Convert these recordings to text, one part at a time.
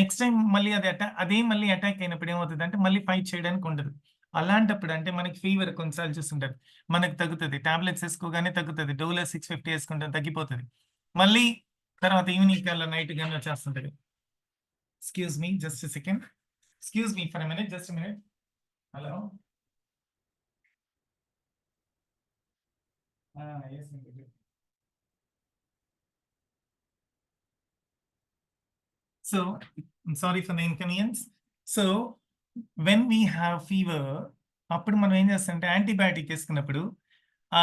Next time మళ్ళీ అదే మళ్ళీ అటాక్ అయినప్పుడు ఏమవుతదంటే మళ్ళీ ఫైట్ చేయడానికి ఉండదు. అలాంటప్పుడు అంటే మనకి ఫీవర్ కొన్నిసార్లు చూస్తుంటారు. మనకు తగ్గుతది. టాబ్లెట్స్ ఏసుకోగానే తగ్గుతది. డోలో 650 ఏసుకుంటాం తగ్గిపోతది. మళ్ళీ తర్వాత ఈవినింగ్ కల్లా నైట్ గాని వచ్చేస్తుంటది. Excuse me just a second. Excuse me for a minute. Just a minute. Hello. Yes అండి. So, I'm sorry for the inconvenience. So, when we have fever, అప్పుడు మనం ఏం చేస్తామంటే యాంటీబయాటిక్ ఏసుకున్నప్పుడు ఆ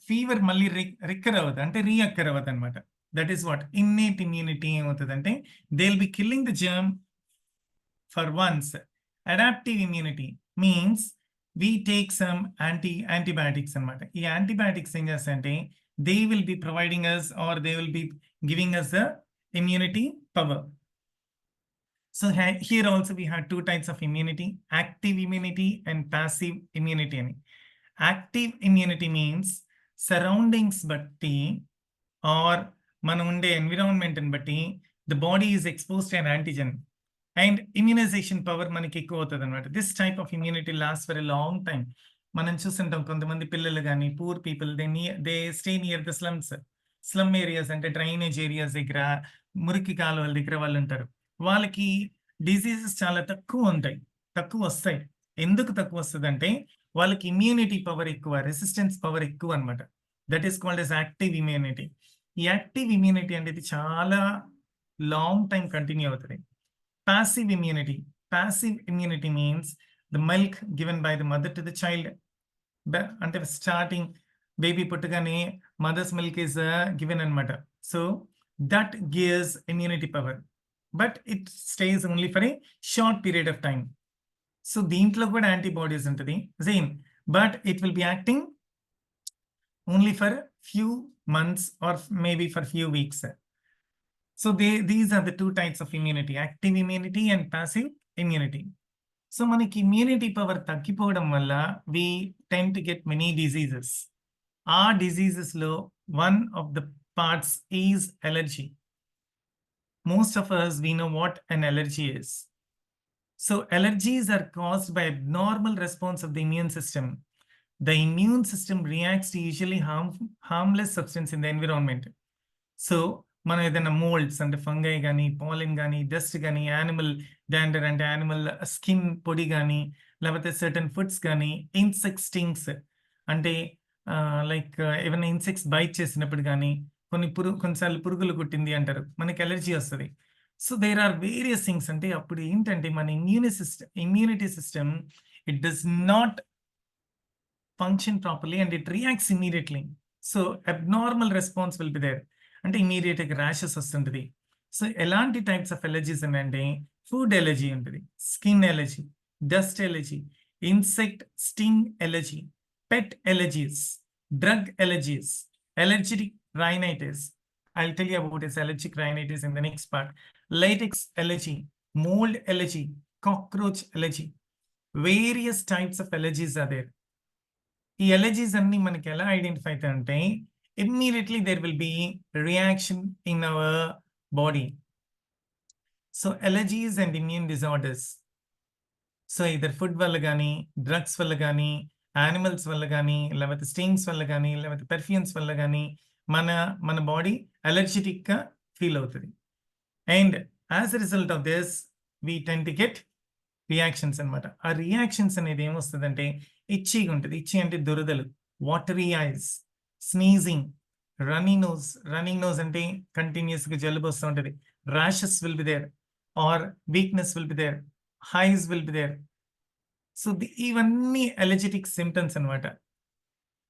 ఫీవర్ మళ్ళీ రిక్కర్ అవ్వదు. అంటే రీఅక్కర్ అవ్వదనమాట. That is what innate immunity ఏమవుతదంటే they will be killing the germ for once. Adaptive immunity means we take some antibiotics అన్నమాట. ఈ యాంటీబయాటిక్స్ ఏం చేస్తాయంటే they will be providing us or they will be giving us the immunity power. So here also we have two types of immunity, active immunity and passive immunity అని. Active immunity means surroundings బట్టి or మనం ఉండే environment బట్టి the body is exposed to an antigen and immunization power మనకి ఎక్కువ అవుతుంది అనమాట. This type of immunity last for a long time. మనం చూస్తుంటాం కొంతమంది పిల్లలు కానీ poor people they stay near the slum areas అంటే డ్రైనేజ్ ఏరియాస్ దగ్గర మురికి కాలువల దగ్గర వాళ్ళు ఉంటారు. వాళ్ళకి డిసీజెస్ చాలా తక్కువ ఉంటాయి, తక్కువ వస్తాయి. ఎందుకు తక్కువ వస్తుంది అంటే వాళ్ళకి ఇమ్యూనిటీ పవర్ ఎక్కువ, రెసిస్టెన్స్ పవర్ ఎక్కువ అనమాట. That is called yes active immunity. ఈ యాక్టివ్ ఇమ్యూనిటీ అనేది చాలా లాంగ్ టైం కంటిన్యూ అవుతుంది. Passive immunity. Passive immunity means the milk given by the mother to the child. అంటే స్టార్టింగ్ బేబీ పుట్టగానే mothers milk is given అనమాట. So that gives immunity power, but it stays only for a short period of time. So దీంట్లో కూడా antibodies ఉంటుంది same, but it will B acting only for few months or maybe for few weeks. So these are the two types of immunity, active immunity and passive immunity. So మనకి immunity power తగ్గిపోవడం వల్ల we tend to get many diseases. ఆ diseases లో one of the parts is allergy. Most of us, we know what an allergy is. So allergies are caused by abnormal response of the immune system. The immune system reacts to usually harmless substance in the environment. So మనం ఏదైనా moulds అంటే fungi కానీ, pollen కానీ, dust కానీ, animal dander అంటే animal skin పొడి కానీ, లేకపోతే సర్టన్ ఫుడ్స్ కానీ, ఇన్సెక్ట్ స్టింగ్స్ అంటే లైక్ ఏమైనా ఇన్సెక్ట్స్ బైట్ చేసినప్పుడు కానీ, కొన్నిసార్లు పురుగులు కుట్టింది అంటారు, మనకి ఎలర్జీ వస్తుంది. So there are various things. అంటే అప్పుడు ఏంటంటే మన immunity system it does not function properly and it reacts immediately. So abnormal response will be there. అంటే ఇమీడియట్గా ర్యాషెస్ వస్తుంటుంది. సో ఎలాంటి టైప్స్ ఆఫ్ ఎలర్జీస్ అంటే ఫుడ్ ఎలర్జీ ఉంటుంది, skin allergy, dust allergy, insect sting allergy, pet allergies, drug allergies, allergic rhinitis. I'll tell you about this allergic rhinitis in the next part. Latex allergy, mold allergy, cockroach allergy. Various types of allergies are there. ఈ allergies అన్ని మనకి ఎలా identify అవుతాయంటే immediately there will be reaction in our body. So allergies and immune disorders. So either food వల్ల కానీ, drugs వల్ల కానీ, animals వల్ల కానీ, లేకపోతే స్టింగ్స్ వల్ల కానీ, లేకపోతే పెర్ఫ్యూమ్స్ వల్ల కానీ మన బాడీ అలర్జెటిక్గా ఫీల్ అవుతుంది. And as a result of this we tend to get reactions అనమాట. ఆ రియాక్షన్స్ అనేది ఏమొస్తుందంటే ఇచ్చీగా ఉంటుంది. ఇచ్చి అంటే దురదలు, watery eyes, sneezing, running nose అంటే కంటిన్యూస్గా జలుబు వస్తూ ఉంటుంది. Rashes will be there or weakness will be there, hives will be there. So ఇవన్నీ అలర్జెటిక్ సిమ్టమ్స్ అనమాట.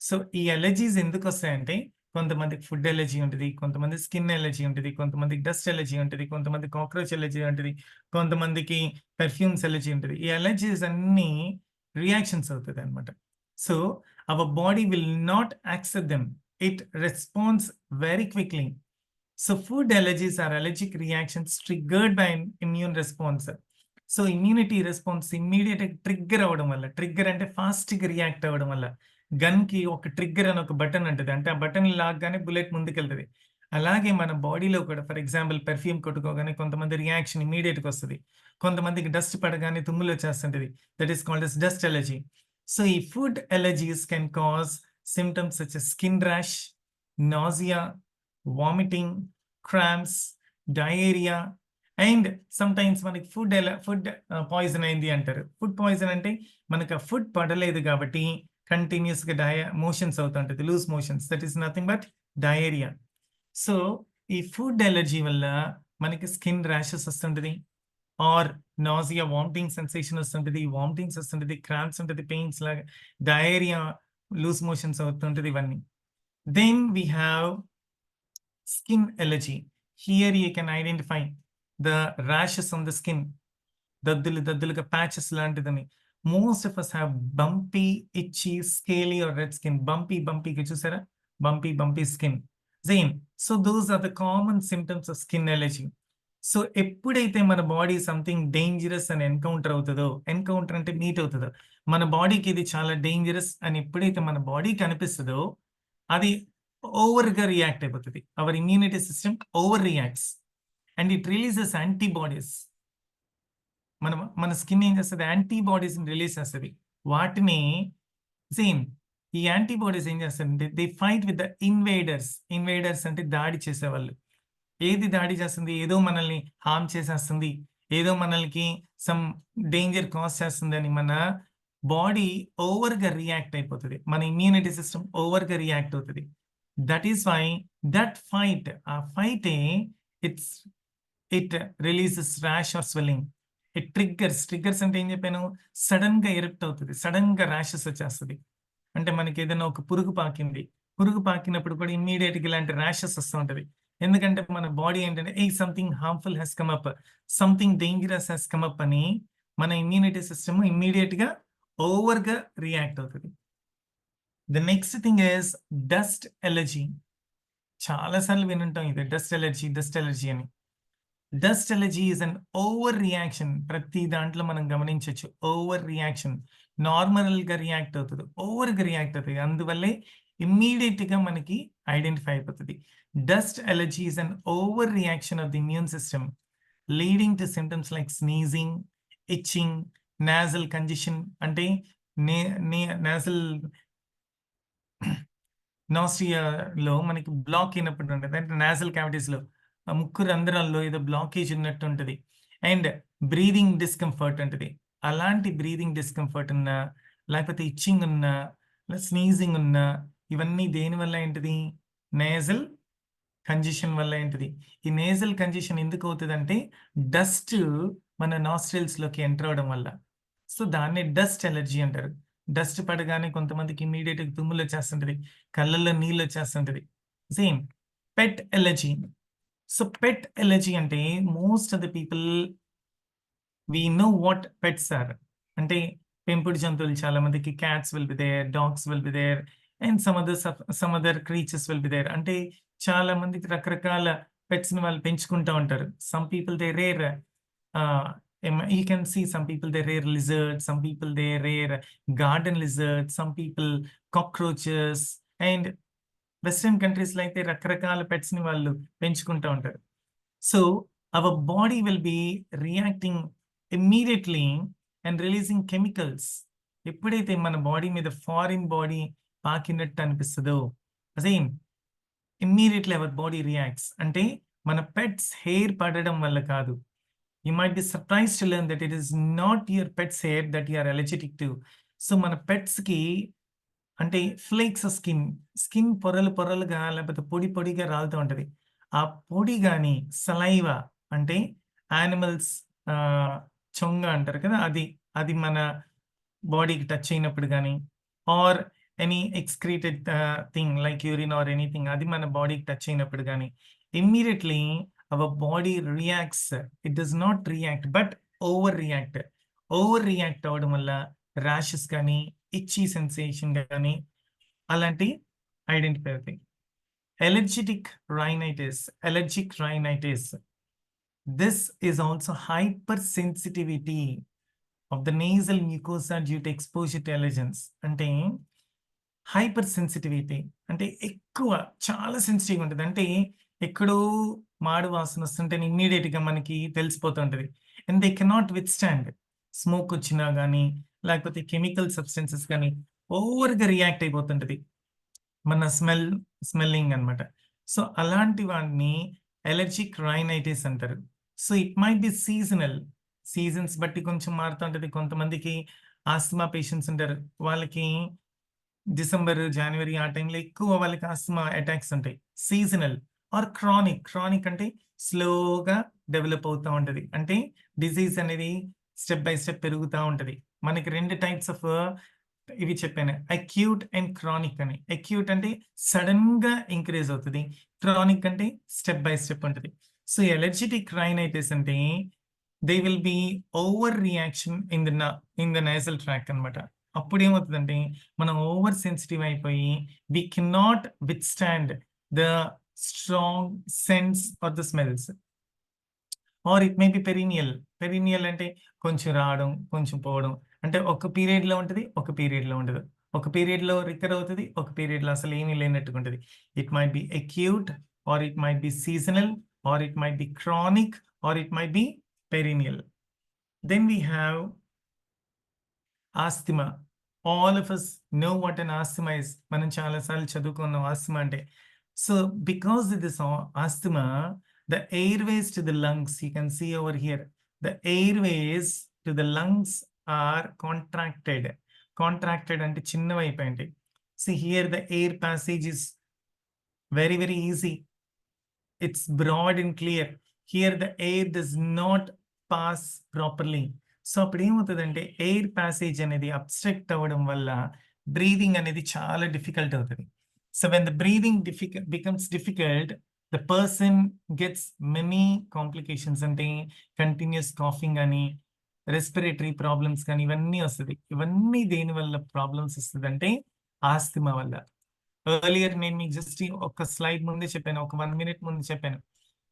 సో ఈ అలర్జీస్ ఎందుకు వస్తాయంటే కొంతమందికి ఫుడ్ ఎలర్జీ ఉంటుంది, కొంతమంది స్కిన్ ఎలర్జీ ఉంటుంది, కొంతమందికి డస్ట్ ఎలర్జీ ఉంటుంది, కొంతమంది కాక్రోచ్ ఎలర్జీ ఉంటుంది, కొంతమందికి పెర్ఫ్యూమ్స్ ఎలర్జీ ఉంటుంది. ఈ అలర్జీస్ అన్నీ రియాక్షన్స్ అవుతుంది అనమాట. So our body will not accept them, it response very quickly. So food allergies are allergic reactions triggered by immune response. So immunity response ఇమ్మీడియట్గా ట్రిగ్గర్ అవ్వడం వల్ల, ట్రిగ్గర్ అంటే ఫాస్ట్గా రియాక్ట్ అవ్వడం వల్ల, గన్కి ఒక ట్రిగ్గర్ అని ఒక బటన్ ఉంటుంది, అంటే ఆ బటన్ లాగ్గానే బుల్లెట్ ముందుకెళ్తుంది. అలాగే మన బాడీలో కూడా ఫర్ ఎగ్జాంపుల్ పెర్ఫ్యూమ్ కొట్టుకోగానే కొంతమంది రియాక్షన్ ఇమ్మీడియట్‌గా వస్తది. కొంతమందికి డస్ట్ పడగానే తుమ్ములొచ్చేస్తుంటది. That is called as dust allergy. So, ఈ food allergies can cause symptoms such as skin rash, nausea, vomiting, cramps, diarrhea and sometimes మనకి ఫుడ్ పాయిజన్ అయింది అంటారు. ఫుడ్ పాయిజన్ అంటే మనకు ఆ ఫుడ్ పడలేదు కాబట్టి కంటిన్యూయస్‌గా మోషన్స్ అవుతుంటది. Loose motions. That is nothing but diarrhoea. So, ఈ ఫుడ్ అలర్జీ వల్ల మనకి స్కిన్ ర్యాషెస్ వస్తుంటది. ఆర్ నాసియా, వామిటింగ్ సెన్సేషన్ వస్తుంటది. వామిటింగ్స్ వస్తుంటది. క్రాంప్స్ ఉంటది. పెయిన్స్ లాగా. డయేరియా, లూజ్ మోషన్స్ అవుతుంటది ఇవన్నీ. Then we have skin allergy. Here you can identify the rashes on the skin. దద్దులుగా ప్యాచెస్ లాంటిదని. Most of us have bumpy, itchy, scaly or red skin. బంపీగా చూసారా? Bumpy skin. Same. So those are the common symptoms of skin allergy. So ఎప్పుడైతే మన body something dangerous అని encounter అంటే meet అవుతదో, మన బాడీకి ఇది చాలా డేంజరస్ అని ఎప్పుడైతే మన బాడీకి అనిపిస్తదో, అది ఓవర్‌గా రియాక్ట్ అయిపోతది. Our immunity system over reacts and it releases antibodies. మన స్కిన్ ఏం చేస్తది? యాంటీబాడీస్‌ని రిలీజ్ చేస్తది. వాటిని సేమ్ ఈ యాంటీబాడీస్ ఏం చేస్తారంటే they fight with the invaders. Invaders అంటే దాడి చేసేవాళ్ళు. ఏది దాడి చేస్తుంది? ఏదో మనల్ని హార్మ్ చేసేస్తుంది. ఏదో మనలకి సమ్ డేంజర్ కాజ్ చేస్తుందని మన బాడీ ఓవర్‌గా రియాక్ట్ అయిపోతది. మన ఇమ్యూనిటీ సిస్టమ్ ఓవర్‌గా రియాక్ట్ అవుతది. That is why that fight ఆ ఫైటే it's it releases rash or swelling. It triggers అంటే ఏం చెప్పాను? సడెన్‌గా ఎరప్ట్ అవుతది. సడెన్‌గా ర్యాషెస్ వచ్చేస్తది. అంటే మనకేదైనా ఒక పురుగు పాకింది. పురుగు పాకినప్పుడు కూడా ఇమ్మీడియేట్‌గా ఇలాంటి ర్యాషెస్ వస్తూ ఉంటది. ఎందుకంటే మన బాడీ ఏంటంటే something harmful has come up. Something dangerous has come up అని మన ఇమ్యూనిటీ సిస్టమ్ ఇమ్మీడియేట్‌గా ఓవర్‌గా రియాక్ట్ అవుతది. The next thing is dust allergy. చాలా సార్లు వినుంటాం ఇది డస్ట్ అలర్జీ అని. Dust allergy is an over reaction. ప్రతి దాంట్లో మనం గమనించొచ్చు. Over reaction. నార్మల్‌గా రియాక్ట్ అవుతది. ఓవర్‌గా రియాక్ట్ అవుతది. అందువల్లే ఇమ్మీడియేట్‌గా మనకి ఐడెంటిఫై అయిపోతది. Dust allergy is an over reaction of the immune system leading to symptoms like sneezing, itching, nasal congestion అంటే నే నే నాసల్ నాసియాలో మనకి బ్లాక్ అయినప్పుడు ఉంటది. అంటే నాసల్ క్యావిటీస్‌లో ముక్కు రంధ్రాల్లో ఏదో బ్లాకేజ్ ఉన్నట్టు ఉంటది. అండ్ బ్రీతింగ్ డిస్కంఫర్ట్ ఉంటది. అలాంటి బ్రీతింగ్ డిస్కంఫర్ట్ ఉన్నా, లేకపోతే ఇచ్చింగ్ ఉన్నా, స్నీజింగ్ ఉన్నా ఇవన్నీ దేనివల్ల ఏంటిది? నేసల్ కంజెషన్ వల్ల ఏంటిది? ఈ నేసల్ కంజెషన్ ఎందుకు అవుతదంటే డస్ట్ మన నాస్ట్రిల్స్‌లోకి ఎంటర్ అవ్వడం వల్ల. సో, దాన్నే డస్ట్ అలర్జీ అంటారు. డస్ట్ పడగానే కొంతమందికి ఇమ్మీడియేట్‌గా తుమ్ములొచ్చేస్తుంటది. కళ్ళల్లో నీళ్లొచ్చేస్తుంటది. Same pet allergy. So, pet allergy అంటే most of the people we know what pets are. అంటే పెంపుడు జంతువులు చాలా మందికి cats will be there, dogs will be there and some other creatures will be there. అంటే చాలా మందికి రకరకాల పెట్స్‌ని వాళ్ళు పెంచుకుంటా ఉంటారు. Some people they rear you can see some people they rear lizard, some people they rear garden lizard, some people cockroaches and western కంట్రీస్‌లో అయితే రకరకాల పెట్స్‌ని వాళ్ళు పెంచుకుంటా ఉంటారు. So, our body will be reacting immediately and releasing chemicals. ఎప్పుడైతే మన body మీద ఫారిన్ బాడీ పాకినట్టు అనిపిస్తదో, same immediately our body reacts. అంటే మన పెట్స్ హెయిర్ పడడం వల్ల కాదు. You might be surprised to learn that it is not your pets hair that you are allergic to. So, మన పెట్స్‌కి అంటే ఫ్లేక్స్ స్కిన్ పొరలుగా లేకపోతే పొడిగా రాలుతూ ఉంటది. ఆ పొడి గాని సలైవా అంటే యానిమల్స్ ఆహ్, చొంగ అంటారు కదా! అది మన బాడీకి టచ్ అయినప్పుడు గాని or any excreted thing like urine or anything అది మన బాడీకి టచ్ అయినప్పుడు గాని immediately our body reacts. It does not react but over react. Over react అవ్వడం వల్ల ర్యాషెస్ గాని, ఇచ్చీ సెన్సేషన్ గాని అలాంటియి ఐడెంటిఫై అవుతాయి. Allergic allergic rhinitis. This is also hypersensitivity of the nasal mucosa due to exposure to allergens. అంటే hyper sensitivity అంటే ఎక్కువ చాలా సెన్సిటివ్‌గా ఉంటది. అంటే ఎక్కడో మాడు వాసన వస్తుంటే ఇమ్మీడియట్ గా మనకి తెలిసిపోతుంటది. And they cannot withstand. Smoke వచ్చినా గానీ, లేకపోతే కెమికల్ సబ్స్టెన్సెస్ గానీ, ఓవర్‌గా రియాక్ట్ అయిపోతుంటది. మన స్మెల్లింగ్ అన్నమాట. సో, అలాంటి వాడిని అలర్జిక్ రైనైటిస్ అంటారు. So, it might be seasonal. Seasons బట్టి కొంచెం మారుతా ఉంటది. కొంతమందికి ఆస్తమా పేషెంట్స్ ఉంటారు. వాళ్ళకి డిసెంబర్, జనవరి ఆ టైంలో ఎక్కువ వాళ్ళకి ఆస్తమా అటాక్స్ ఉంటాయి. Seasonal or chronic. క్రానిక్ అంటే స్లోగా డెవలప్ అవుతా ఉంటది. అంటే డిసీజ్ అనేది స్టెప్ బై స్టెప్ పెరుగుతా ఉంటది. మనకి 2 టైప్స్ ఆఫ్ ఇవి చెప్పాను. అక్యూట్ అండ్ క్రానిక్ అని. అక్యూట్ అంటే సడెన్‌గా ఇంక్రీజ్ అవుతది. క్రానిక్ అంటే స్టెప్ బై స్టెప్ ఉంటది. సో, అలర్జిటిక్ రైనైటిస్ అంటే they will be over reaction in the nasal tract అన్నమాట. అప్పుడేమవుతదంటే మనం ఓవర్ సెన్సిటివ్ అయిపోయి we cannot withstand the strong sense or the smells. Or it may be perennial. Perennial అంటే కొంచెం రావడం, కొంచెం పోవడం. అంటే ఒక పీరియడ్‌లో ఉంటది, ఒక పీరియడ్‌లో ఉండదు. ఒక పీరియడ్‌లో రికర్ అవుతది, ఒక పీరియడ్‌లో అసలేమీ లేనట్టుగా ఉంటది. It might be acute or it might be seasonal or it might be chronic or it might be perennial. Then we have asthma. All of us know what an asthma is. మనం చాలా సార్లు చదువుకున్నాం ఆస్థమా అంటే. So, because this asthma, the airways to the lungs you can see over here. The airways to the lungs are contracted. Contracted అంటే చిన్నవైపోయింటాయి. See here the air passage is very, very easy. It's broad and clear. Here the air does not pass properly. So, అప్పుడేమవుతదంటే air passage అనేది obstruct అవ్వడం వల్ల breathing అనేది చాలా difficult అవుతది. So, when the breathing becomes difficult, the person gets many complications. అంటే continuous coughing అని, respiratory problems కానీ ఇవన్నీ వస్తది. ఇవన్నీ దేనివల్ల ప్రాబ్లమ్స్ వస్తదంటే ఆస్తమా వల్ల. ఎర్లియర్ నేను మీకు జస్ట్ ఒక స్లైడ్ ముందే చెప్పాను. ఒక 1 మినిట్ ముందు చెప్పాను.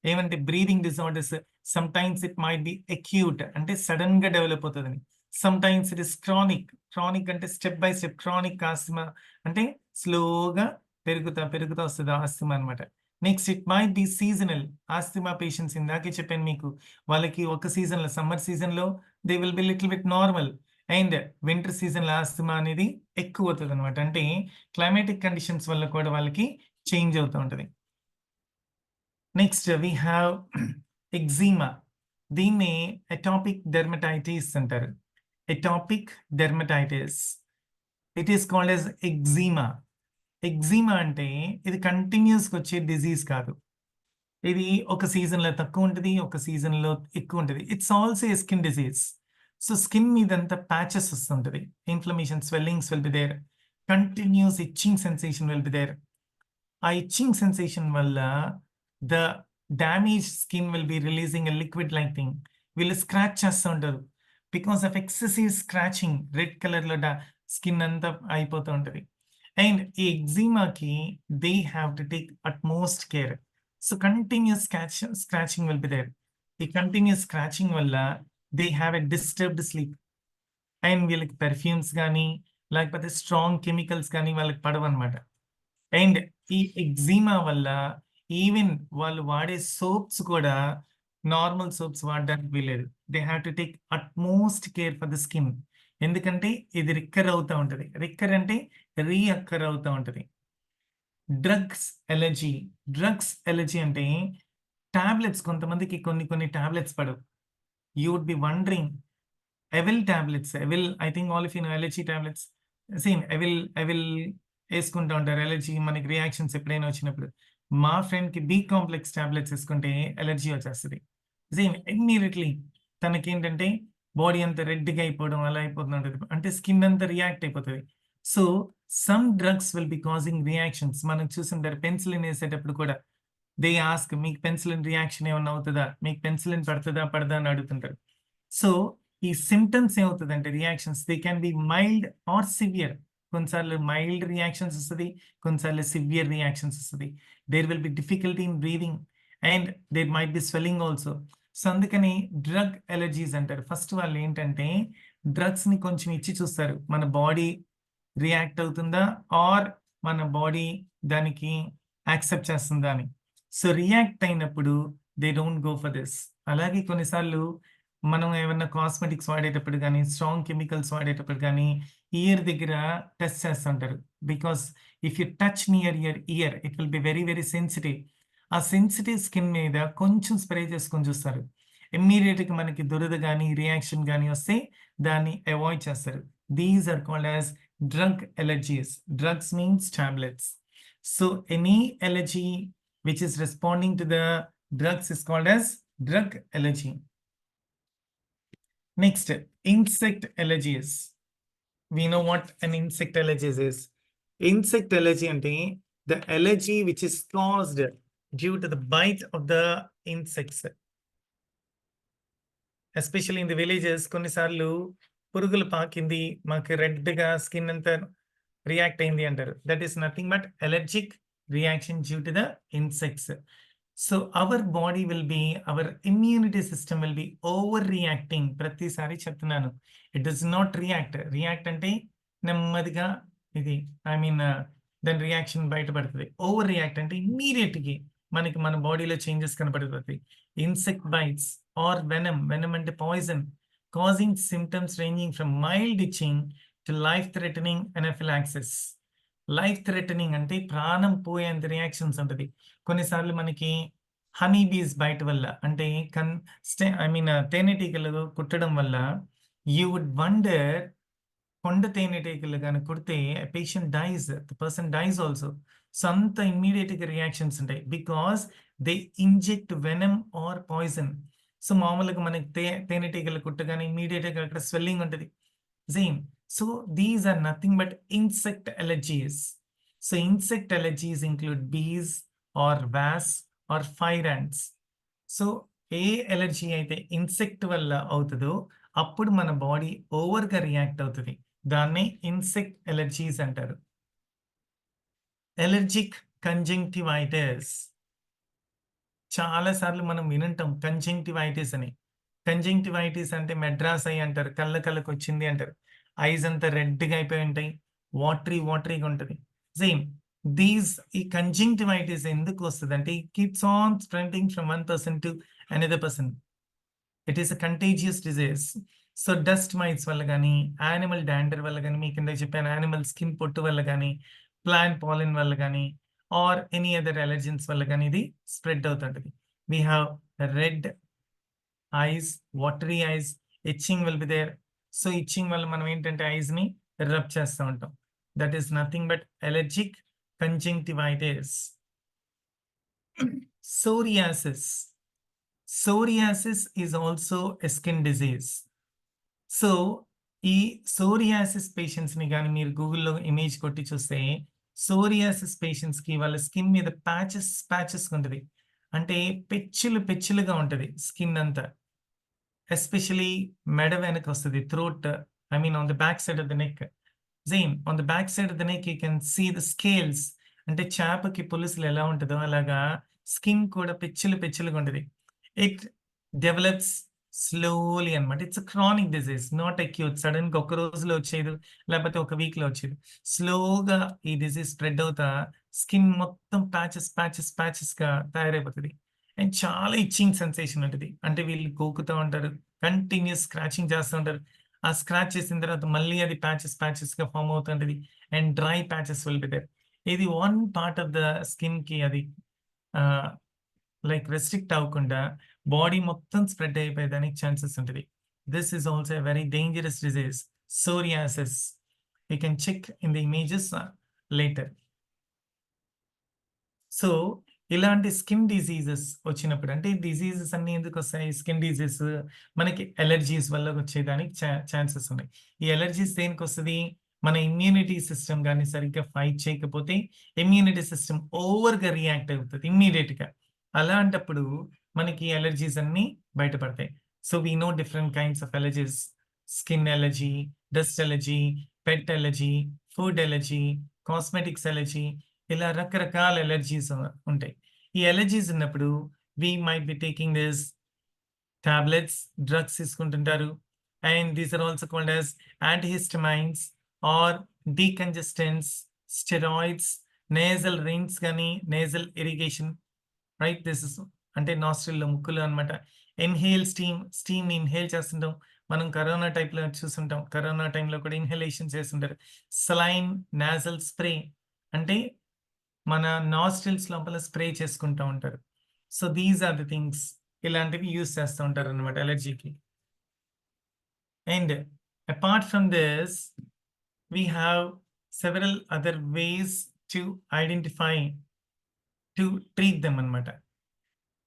ఏమంటే breathing disorders sometimes it might be acute అంటే సడెన్‌గా డెవలప్ అవుతదని. Sometimes it is chronic. Chronic అంటే step by step. Chronic asthma అంటే స్లోగా పెరుగుతా, పెరుగుతా వస్తది ఆస్తమా అన్నమాట. Next it might be seasonal. Asthma patients ఇందాకే చెప్పాను మీకు. వాళ్ళకి ఒక సీజన్‌లో సమ్మర్ సీజన్‌లో they will be little bit normal. And winter సీజన్‌లో ఆస్తమా అనేది ఎక్కువవుతదన్నమాట. అంటే క్లైమాటిక్ కండిషన్స్ వల్ల కూడా వాళ్ళకి చేంజ్ అవుతూ ఉంటది. Next we have eczema. దీన్ని అటాపిక్ డెర్మటైటిస్ అంటారు. Atopic dermatitis. It is called as eczema. Eczema అంటే ఇది కంటిన్యూయస్‌గా వచ్చే డిసీజ్ కాదు. ఇది ఒక సీజన్‌లో తక్కువుంటది. ఒక సీజన్‌లో ఎక్కువుంటది. It's also a skin disease. So, skin మీదంతా ప్యాచెస్ వస్తుంటది. Inflammation, swellings will be there. Continuous itching sensation will be there. ఆ ఇచ్చింగ్ సెన్సేషన్ వల్ల the damage skin will be releasing a liquid like thing. వీళ్ళు scratch చేస్తూ ఉంటారు. Because of excessive scratching red కలర్‌లో skin అంతా అయిపోతూ ఉంటది. అండ్ ఈ ఎగ్జిమాకి they have to take utmost care. So, continuous scratching will be there. ఈ కంటిన్యూయస్ స్క్రాచింగ్ వల్ల they have a disturbed sleep. And వీళ్ళకి పెర్ఫ్యూమ్స్ గానీ, లేకపోతే స్ట్రాంగ్ కెమికల్స్ గానీ వాళ్ళకి పడవన్నమాట. అండ్ ఈ ఎగ్జిమా వల్ల ఈవెన్ వాళ్ళు వాడే సోప్స్ కూడా నార్మల్ సోప్స్ వాడడానికి వీల్లేదు. They have to take utmost care for the skin. ఎందుకంటే ఇది రిక్కర్ అవుతా ఉంటది. రిక్కర్ అంటే రీఅక్కర్ అవుతా ఉంటది. Drugs allergy. డ్రగ్స్ అలర్జీ అంటే టాబ్లెట్స్ కొంతమందికి కొన్ని కొన్ని టాబ్లెట్స్ పడవు. You would be wondering Avil tablets. Avil I think all of you know allergy tablets. Same Avil యేసుకుంటా ఉంటారు. అలర్జీ మనకి రియాక్షన్స్ ఎప్పుడైనా వచ్చినప్పుడు. మా ఫ్రెండ్‌కి బి కాంప్లెక్స్ టాబ్లెట్స్ యేసుకుంటే అలర్జీ వచ్చేస్తది. సేమ్ ఇమ్మీడియేట్‌లీ తనకేంటంటే బాడీ అంతా రెడ్‌గా అయిపోవడం అలా అయిపోతుంటది. అంటే స్కిన్ అంతా రియాక్ట్ అయిపోతది. So, some drugs will be causing reactions. మనం చూసుంటారు పెన్సిలిన్ యేసేటప్పుడు కూడా దే ఆస్క్ మీకు పెన్సిలిన్ రియాక్షన్ ఏమన్నా అవుతదా? మీకు పెన్సిలిన్ పడతదా? పడదా? అని అడుగుతుంటారు. సో, ఈ సింప్టమ్స్ ఏమవుతదంటే reactions they can be mild or severe. కొన్నిసార్లు మైల్డ్ రియాక్షన్స్ వస్తది. కొన్నిసార్లు సివియర్ రియాక్షన్స్ వస్తది. There will be difficulty in breathing and there might be swelling also. So, అందుకని డ్రగ్ అలర్జీస్ అంటారు. ఫస్ట్ వాళ్ళేంటంటే డ్రగ్స్‌ని కొంచెం ఇచ్చి చూస్తారు. మన బాడీ రియాక్ట్ అవుతుందా? ఆర్ మన బాడీ దానికి యాక్సెప్ట్ చేస్తుందా అని. సో రియాక్ట్ అయినప్పుడు they don't go for this. అలాగే కొన్నిసార్లు మనం ఏమన్నా కాస్మెటిక్స్ వాడేటప్పుడు గానీ, స్ట్రాంగ్ కెమికల్స్ వాడేటప్పుడు గానీ, ఇయర్ దగ్గర టెస్ట్ చేస్తుంటారు. Because if you touch near your year it will be very, very sensitive. ఆ సెన్సిటివ్ స్కిన్ మీద కొంచెం స్ప్రే చేసుకొని చూస్తారు. ఇమ్మీడియేట్‌గా మనకి దురద గానీ, రియాక్షన్ గానీ వస్తే దాన్ని అవాయిడ్ చేస్తారు. These are called as drug allergies. Drugs means tablets. So any allergy which is responding to the drugs is called as drug allergy. Next, insect allergies. We know what an insect allergy is. Insect allergy ante the allergy which is caused due to the bite of the insects. Especially in the villages కొన్నిసార్లు పురుగులు పాకింది, మాకు రెడ్‌గా skin అంతా react అయింది అంటారు. That is nothing but allergic reaction due to the insects. So our body will be our immunity system will be over reacting. ప్రతిసారి చెప్తున్నాను. It does not react. React అంటే నెమ్మదిగా ఇది ఐ మీన్ దాని reaction బయటపడుతది. Over react అంటే ఇమ్మీడియేట్‌గా మనకి మన బాడీలో చేంజెస్ కనపడిపోతాయి. Insect bites or venom. Venom and poison causing symptoms ranging from mild itching to life-threatening anaphylaxis. Life threatening అంటే ప్రాణం పోయేంత రియాక్షన్స్ ఉంటది. కొన్నిసార్లు మనకి హనీ బీస్ బైట్ వల్ల అంటే ఐ మీన్ తేనెటీగలు కుట్టడం వల్ల యూ వుడ్ వండర్ కొండ తేనెటీగలు గాని కుడితే patient dies, the person dies also. So అంత ఇమ్మీడియేట్‌గా రియాక్షన్స్ ఉంటాయి. Because they inject venom or poison. So మామూలుగా మనకి తేనెటీగలు కుట్టగానే ఇమ్మీడియేట్‌గా అక్కడ స్వెల్లింగ్ ఉంటది. Same. So these are nothing but insect allergies. So insect allergies include bees or వాస్ ఆర్ ఫైర్ యాంట్స్. సో ఏ అలర్జీ అయితే ఇన్సెక్ట్ వల్ల అవుతదో అప్పుడు మన బాడీ ఓవర్‌గా రియాక్ట్ అవుతది. దాన్నే ఇన్సెక్ట్ అలర్జీస్ అంటారు. Allergic conjunctivitis. చాలా సార్లు మనం వినుంటాం కంజంక్టివైటిస్ అని. కంజంక్టివైటిస్ అంటే మెడ్రాస్ ఐ అంటారు. కళ్ళకొచ్చింది అంటారు. ఐస్ అంతా రెడ్‌గా అయిపోయి ఉంటాయి. వాటరీగా ఉంటది. సేమ్ ఈ కంజంక్టివైటిస్ ఎందుకు వస్తదంటే it keeps on spreading from one person to another person. It is a contagious disease. So dust mites వల్ల గానీ, యానిమల్ డాండర్ వల్ల గానీ, మీకు ఇందాక చెప్పాను యానిమల్ స్కిన్ పొట్టు వల్ల గానీ, ప్లాంట్ పాలెన్ వల్ల గానీ, ఆర్ ఎనీ అదర్ అలర్జెన్స్ వల్ల గానీ ఇది స్ప్రెడ్ అవుతుంటది. We have red eyes, watery eyes, itching will be there. So itching వల్ల మనం ఏంటంటే ఐస్‌ని రబ్ చేస్తా ఉంటాం. That is nothing but allergic conjunctivitis. Psoriasis. Psoriasis is also a skin disease. So, ఈ సోరియాసిస్ పేషెంట్స్‌ని గాని మీరు గూగుల్‌లో ఇమేజ్ కొట్టి చూస్తే, సోరియాసిస్ పేషెంట్స్‌కి వాళ్ళ స్కిన్ మీద ప్యాచెస్‌గా ఉంటది. అంటే పెచ్చులుగా ఉంటది స్కిన్ అంతా. ఎస్పెషల్లీ మెడ వెనకొస్తది. Throat I mean on the back side of the neck. Same on the back side of the neck you can see the scales. అంటే చేపకి పులుసులు ఎలా ఉంటదో అలాగా స్కిన్ కూడా పెచ్చులుగా ఉంటది. ఇట్ డెవలప్స్ స్లోలీ అన్నమాట. It's a chronic disease not acute. సడెన్‌గా ఒక రోజులో వచ్చేది, లేకపోతే ఒక వీక్‌లో వచ్చేది. స్లోగా ఈ డిసీజ్ స్ప్రెడ్ అవుతా స్కిన్ మొత్తం ప్యాచెస్‌గా తయారైపోతది. అండ్ చాలా ఇచ్చింగ్ సెన్సేషన్ ఉంటది. అంటే వీళ్ళు గోకుతా ఉంటారు. కంటిన్యూయస్ స్క్రాచింగ్ చేస్తా ఉంటారు. ఆ స్క్రాచ్ చేసిన తర్వాత మళ్ళీ అది ప్యాచెస్‌గా ఫార్మ్ అవుతుంటది. And dry patches will be there. ఇది వన్ పార్ట్ ఆఫ్ ద స్కిన్‌కి అది ఆహ్, లైక్ రెస్ట్రిక్ట్ అవ్వకుండా బాడీ మొత్తం స్ప్రెడ్ అయిపోయేదానికి ఛాన్సెస్ ఉంటది. This is also a very dangerous disease. Psoriasis. You can check in the images later. So, ఇలాంటి skin diseases వచ్చినప్పుడు అంటే డిసీజెస్ అన్నీ ఎందుకొస్తాయి? స్కిన్ డిసీజ్ మనకి అలర్జీస్ వల్ల వచ్చేదానికి ఛాన్సెస్ ఉన్నాయి. ఈ అలర్జీస్ దేనికొస్తది? మన ఇమ్యూనిటీ సిస్టమ్ గాని సరిగ్గా ఫైట్ చేయకపోతే ఇమ్యూనిటీ సిస్టమ్ ఓవర్‌గా రియాక్ట్ అవుతది ఇమ్మీడియేట్‌గా. అలాంటప్పుడు మనకి అలర్జీస్ అన్నీ బయటపడతాయి. So, we know different kinds of allergies. Skin allergy, dust allergy, pet allergy, food allergy, cosmetics allergy ఇలా రకరకాల అలర్జీస్ ఉంటాయి. ఈ అలర్జీస్ ఉన్నప్పుడు we might be taking this tablets, drugs తీసుకుంటుంటారు. And these are also called as antihistamines or decongestants, steroids, nasal rings గాని, nasal irrigation right? This is అంటే నాస్ట్రిల్‌లో ముక్కులో అన్నమాట. స్టీమ్‌ని ఇన్‌హేల్ చేస్తుంటాం. మనం కరోనా టైప్‌లో చూసుంటాం. కరోనా టైంలో కూడా ఇన్‌హలేషన్ చేస్తుంటారు. సలైన్ నాసల్ స్ప్రే అంటే మన నాస్ట్రిల్స్ లోపల స్ప్రే చేసుకుంటా ఉంటారు. So these are the things ఇలాంటివి యూజ్ చేస్తూ ఉంటారన్నమాట అలర్జీకి. And apart from this we have several other ways to identify to treat them అన్నమాట.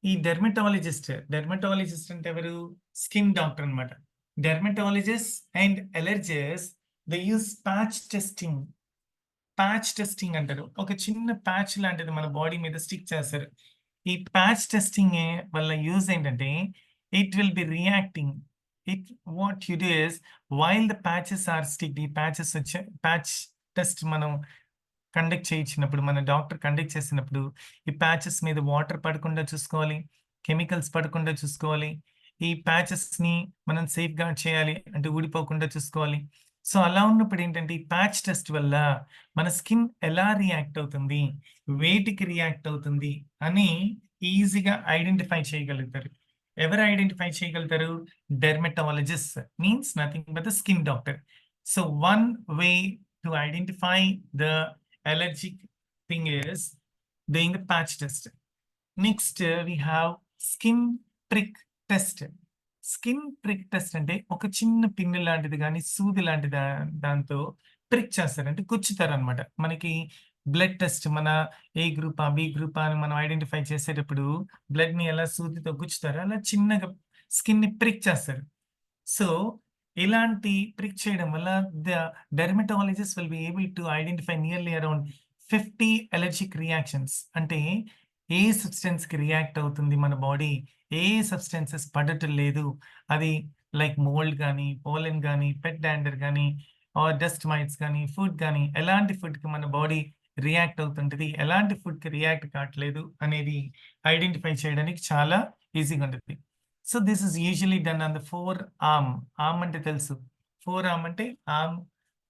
ఈ డెర్మటాలజిస్ట్ అంటే ఎవరు? స్కిన్ డాక్టర్ అన్నమాట. Dermatologist and allergist they use patch testing అంటారు. ఒక చిన్న ప్యాచ్ లాంటిది మన బాడీ మీద స్టిక్ చేస్తారు. ఈ ప్యాచ్ టెస్టింగ్ వల్ల యూజ్ ఏంటంటే it will be reacting. It what you do is while the patches are sticked, ఈ ప్యాచెస్ వచ్చే ప్యాచ్ టెస్ట్ మనం కండక్ట్ చేయించినప్పుడు, మన డాక్టర్ కండక్ట్ చేసినప్పుడు ఈ ప్యాచెస్ మీద వాటర్ పడకుండా చూసుకోవాలి. కెమికల్స్ పడకుండా చూసుకోవాలి. ఈ ప్యాచెస్‌ని మనం సేఫ్‌గార్డ్ చేయాలి. అంటే ఊడిపోకుండా చూసుకోవాలి. సో, అలా ఉన్నప్పుడు ఏంటంటే ఈ ప్యాచ్ టెస్ట్ వల్ల మన స్కిన్ ఎలా రియాక్ట్ అవుతుంది? వేటికి రియాక్ట్ అవుతుంది? అని ఈజీగా ఐడెంటిఫై చేయగలుగుతారు. ఎవరు ఐడెంటిఫై చేయగలుగుతారు? Dermatologist means nothing but the skin doctor. So, one way to identify the allergic thing is doing the patch test. Next, we have skin prick test. Skin prick test అంటే ఒక చిన్న pin లాంటిది గాని, సూది లాంటి దాంతో prick చేస్తారు. అంటే గుచ్చుతారనమాట. మనకి బ్లడ్ టెస్ట్ మన ఏ గ్రూపా, బి గ్రూపా అని మనం ఐడెంటిఫై చేసేటప్పుడు బ్లడ్‌ని ఎలా సూదితో గుచ్చుతారో అలా చిన్నగా స్కిన్‌ని ప్రిక్ చేస్తారు. సో, ఇలాంటి ప్రిక్ చేయడం వల్ల the dermatologist will be able to identify nearly around 50 allergic reactions. అంటే ఏ సబ్స్టెన్స్‌కి రియాక్ట్ అవుతుంది మన బాడీ, ఏ సబ్స్టెన్సెస్ పడటం లేదు. అది లైక్ మోల్డ్ గానీ, పోలెన్ గానీ, పెట్ డాండర్ గానీ, ఆర్ డస్ట్ మైట్స్ గానీ, ఫుడ్ గానీ, ఎలాంటి ఫుడ్‌కి మన బాడీ రియాక్ట్ అవుతుంటది, ఎలాంటి ఫుడ్‌కి రియాక్ట్ కావట్లేదు అనేది ఐడెంటిఫై చేయడానికి చాలా ఈజీగా ఉంటది. So this is usually done on the forearm. Arm అంటే తెలుసు. ఫోర్ ఆర్మ్ అంటే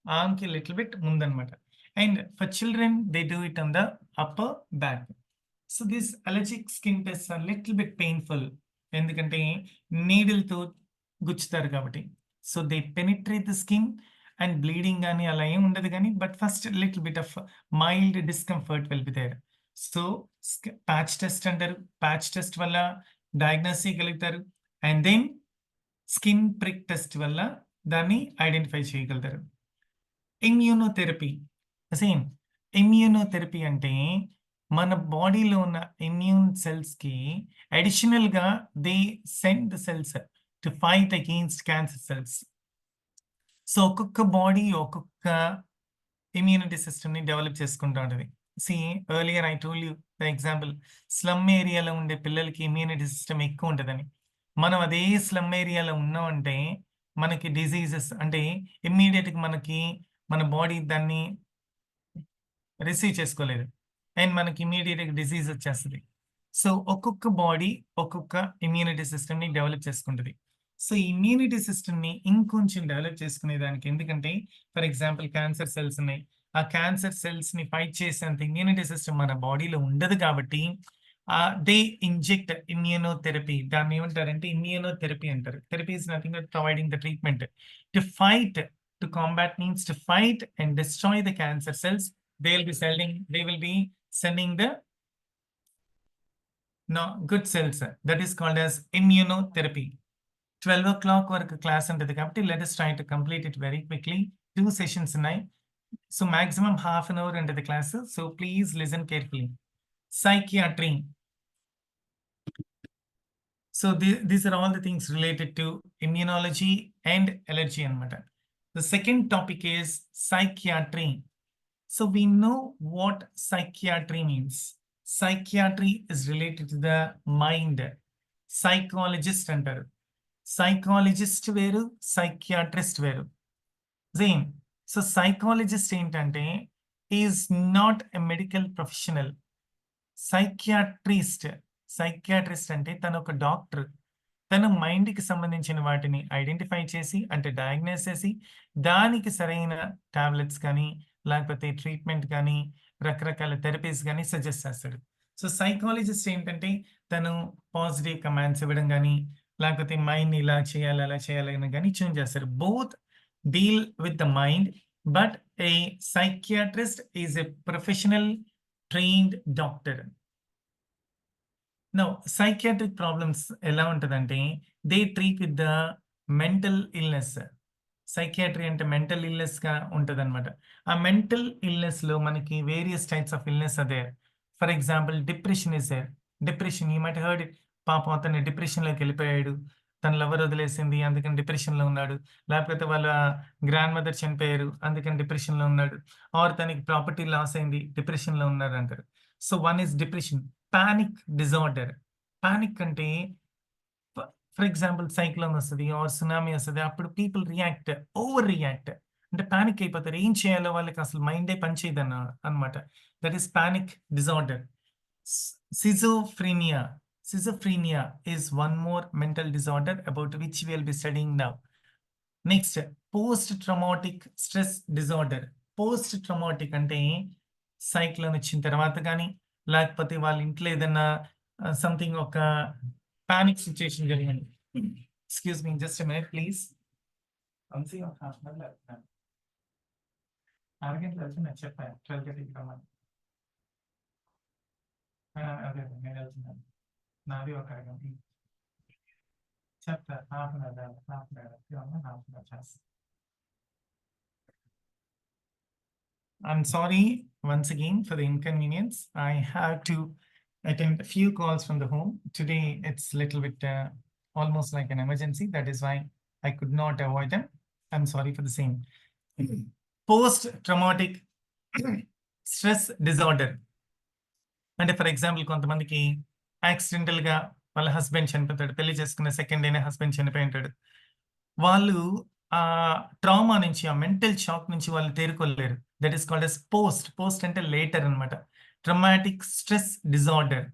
ఆర్మ్‌కి లిటిల్ బిట్ ముందనమాట. And for children they do it on the upper back. So this allergic skin tests are little bit painful. ఎందుకంటే నీడిల్‌తో గుచ్చుతారు కాబట్టి. So they penetrate the skin and bleeding గాని అలా ఏం ఉండదు గానీ but first little bit of mild discomfort will be there. So patch test అంటారు. ప్యాచ్ టెస్ట్ వల్ల డయాగ్నోస్ చేయగలుగుతారు. And then skin prick test వల్ల దాన్ని ఐడెంటిఫై చేయగలుగుతారు. ఇమ్యూనోథెరపీ. సేమ్. ఇమ్యూనోథెరపీ అంటే మన బాడీలో ఉన్న ఇమ్యూన్ సెల్స్‌కి అడిషనల్‌గా they send the cells to fight against cancer cells. So, ఒక్కొక్క బాడీ ఒక్కొక్క ఇమ్యూనిటీ సిస్టమ్‌ని డెవలప్ చేసుకుంటా ఉంటది. See earlier I told you the example slum ఏరియాలో ఉండే పిల్లలకి ఇమ్యూనిటీ సిస్టమ్ ఎక్కువ ఉంటదని. మనం అదే స్లమ్ ఏరియాలో ఉన్నామంటే మనకి డిసీజెస్ అంటే ఇమ్మీడియేట్‌గా మనకి మన బాడీ దాన్ని రిసీవ్ చేసుకోలేదు. అండ్ మనకి ఇమ్మీడియేట్‌గా డిసీజ్ వచ్చేస్తది. సో, ఒక్కొక్క బాడీ ఒక్కొక్క ఇమ్యూనిటీ సిస్టమ్‌ని డెవలప్ చేసుకుంటది. సో, ఈ ఇమ్యూనిటీ సిస్టమ్‌ని ఇంకొంచెం డెవలప్ చేసుకునే దానికి ఎందుకంటే ఫర్ ఎగ్జాంపుల్ క్యాన్సర్ సెల్స్ ఉన్నాయి. ఆ క్యాన్సర్ సెల్స్‌ని ఫైట్ చేసేంత ఇమ్యూనిటీ సిస్టమ్ మన బాడీలో ఉండదు కాబట్టి దే ఇంజెక్ట్ ఇమ్యూనోథెరపీ. దాన్ని ఏమంటారంటే ఇమ్యూనోథెరపీ అంటారు. Therapy is nothing but providing the treatment to fight to combat means to fight and destroy the cancer cells. They will be sending the no good cells. That is called as immunotherapy. 12 o'clock వరకు class ఉంటది కాబట్టి let us try to complete it very quickly. 2 sessions ఉన్నాయి. So maximum half an hour ఉంటది class. So please listen carefully. Psychiatry. So these are all the things related to immunology and allergy అన్నమాట. The second topic is psychiatry. So we know what psychiatry means. Psychiatry is related to the mind. Psychologist అంటారు. Psychologist వేరు, psychiatrist వేరు. Same. So psychologist ఏంటంటే is not a medical professional. Psychiatrist psychiatrist అంటే తను ఒక doctor. తన మైండ్‌కి సంబంధించిన వాటిని ఐడెంటిఫై చేసి అంటే డయాగ్నోస్ చేసి దానికి సరైన టాబ్లెట్స్ కానీ, లేకపోతే ట్రీట్మెంట్ కానీ, రకరకాల థెరపీస్ గాని సజెస్ట్ చేస్తాడు. సో సైకాలజిస్ట్ ఏంటంటే తను పాజిటివ్ కమాండ్స్ ఇవ్వడం గానీ, లేకపోతే మైండ్‌ని ఇలా చేయాలి, అలా చేయాలి అని గానీ ట్యూన్ చేస్తారు. Both deal with the mind. But a psychiatrist is a professional trained doctor. Now psychiatric problems ఎలా ఉంటదంటే, they treat with the mental illness. Psychiatry అంటే మెంటల్ ఇల్‌నెస్‌గా ఉంటదనమాట. ఆ మెంటల్ ఇల్‌నెస్‌లో మనకి various types of illness are there. For example depression is there. Depression you might heard it. పాపం అతను డిప్రెషన్‌లోకెళ్ళిపోయాడు. తన లవర్ వదిలేసింది. అందుకని డిప్రెషన్‌లో ఉన్నాడు. లేకపోతే వాళ్ళ గ్రాండ్ మదర్ చనిపోయారు. అందుకని డిప్రెషన్‌లో ఉన్నాడు. ఆర్ తనకి ప్రాపర్టీ లాస్ అయింది. డిప్రెషన్‌లో ఉన్నారంటారు. So one is depression. Panic disorder. Panic అంటే ఫ ఫర్ ఎగ్జాంపుల్ సైక్లోన్ వస్తది ఆర్ సునామీ వస్తది. అప్పుడు పీపుల్ రియాక్ట్, ఓవర్ రియాక్ట్. అంటే పానిక్ అయిపోతారు. ఏం చేయాలో వాళ్ళకి అసలు మైండే అన్నమాట. That is panic disorder. స్ Schizophrenia. Schizophrenia is one more mental disorder about which we will be studying now. Next post traumatic stress disorder. Post traumatic అంటే సైక్లోన్ వచ్చిన తర్వాత గానీ, లేకపోతే వాళ్ళ ఇంట్లో ఏదన్నా సంథింగ్ ఒక పానిక్ సిట్యుయేషన్ జరిగింది. Excuse me just a minute please. Vamsi ఒక హాఫ్ అన్ అవర్‌లో వెళ్తున్నాను. అరగంటలో వెళ్తున్నా చెప్పా 12:30కి రమ్మని. అదే నేను వెళ్తున్నాను. నాది ఒక అరగంట. చెప్తా half an hour half an hour half an hour చేస్తా. I'm sorry once again for the inconvenience. I have to attend a few calls from the home. Today it's little bit almost like an emergency. That is why I could not avoid them. I'm sorry for the same. Post-traumatic stress disorder. అంటే for example కొంతమందికి యాక్సిడెంటల్‌గా వాళ్ళ husband చనిపోతాడు. పెళ్లి చేసుకున్న second డేనే husband చనిపోయి ఉంటాడు. వాళ్ళు ఆ ట్రామా నుంచి, ఆ మెంటల్ షాక్ నుంచి వాళ్ళు తేరుకోలేరు. That is called as post. Post అంటే లేటర్ అన్నమాట. Traumatic stress disorder.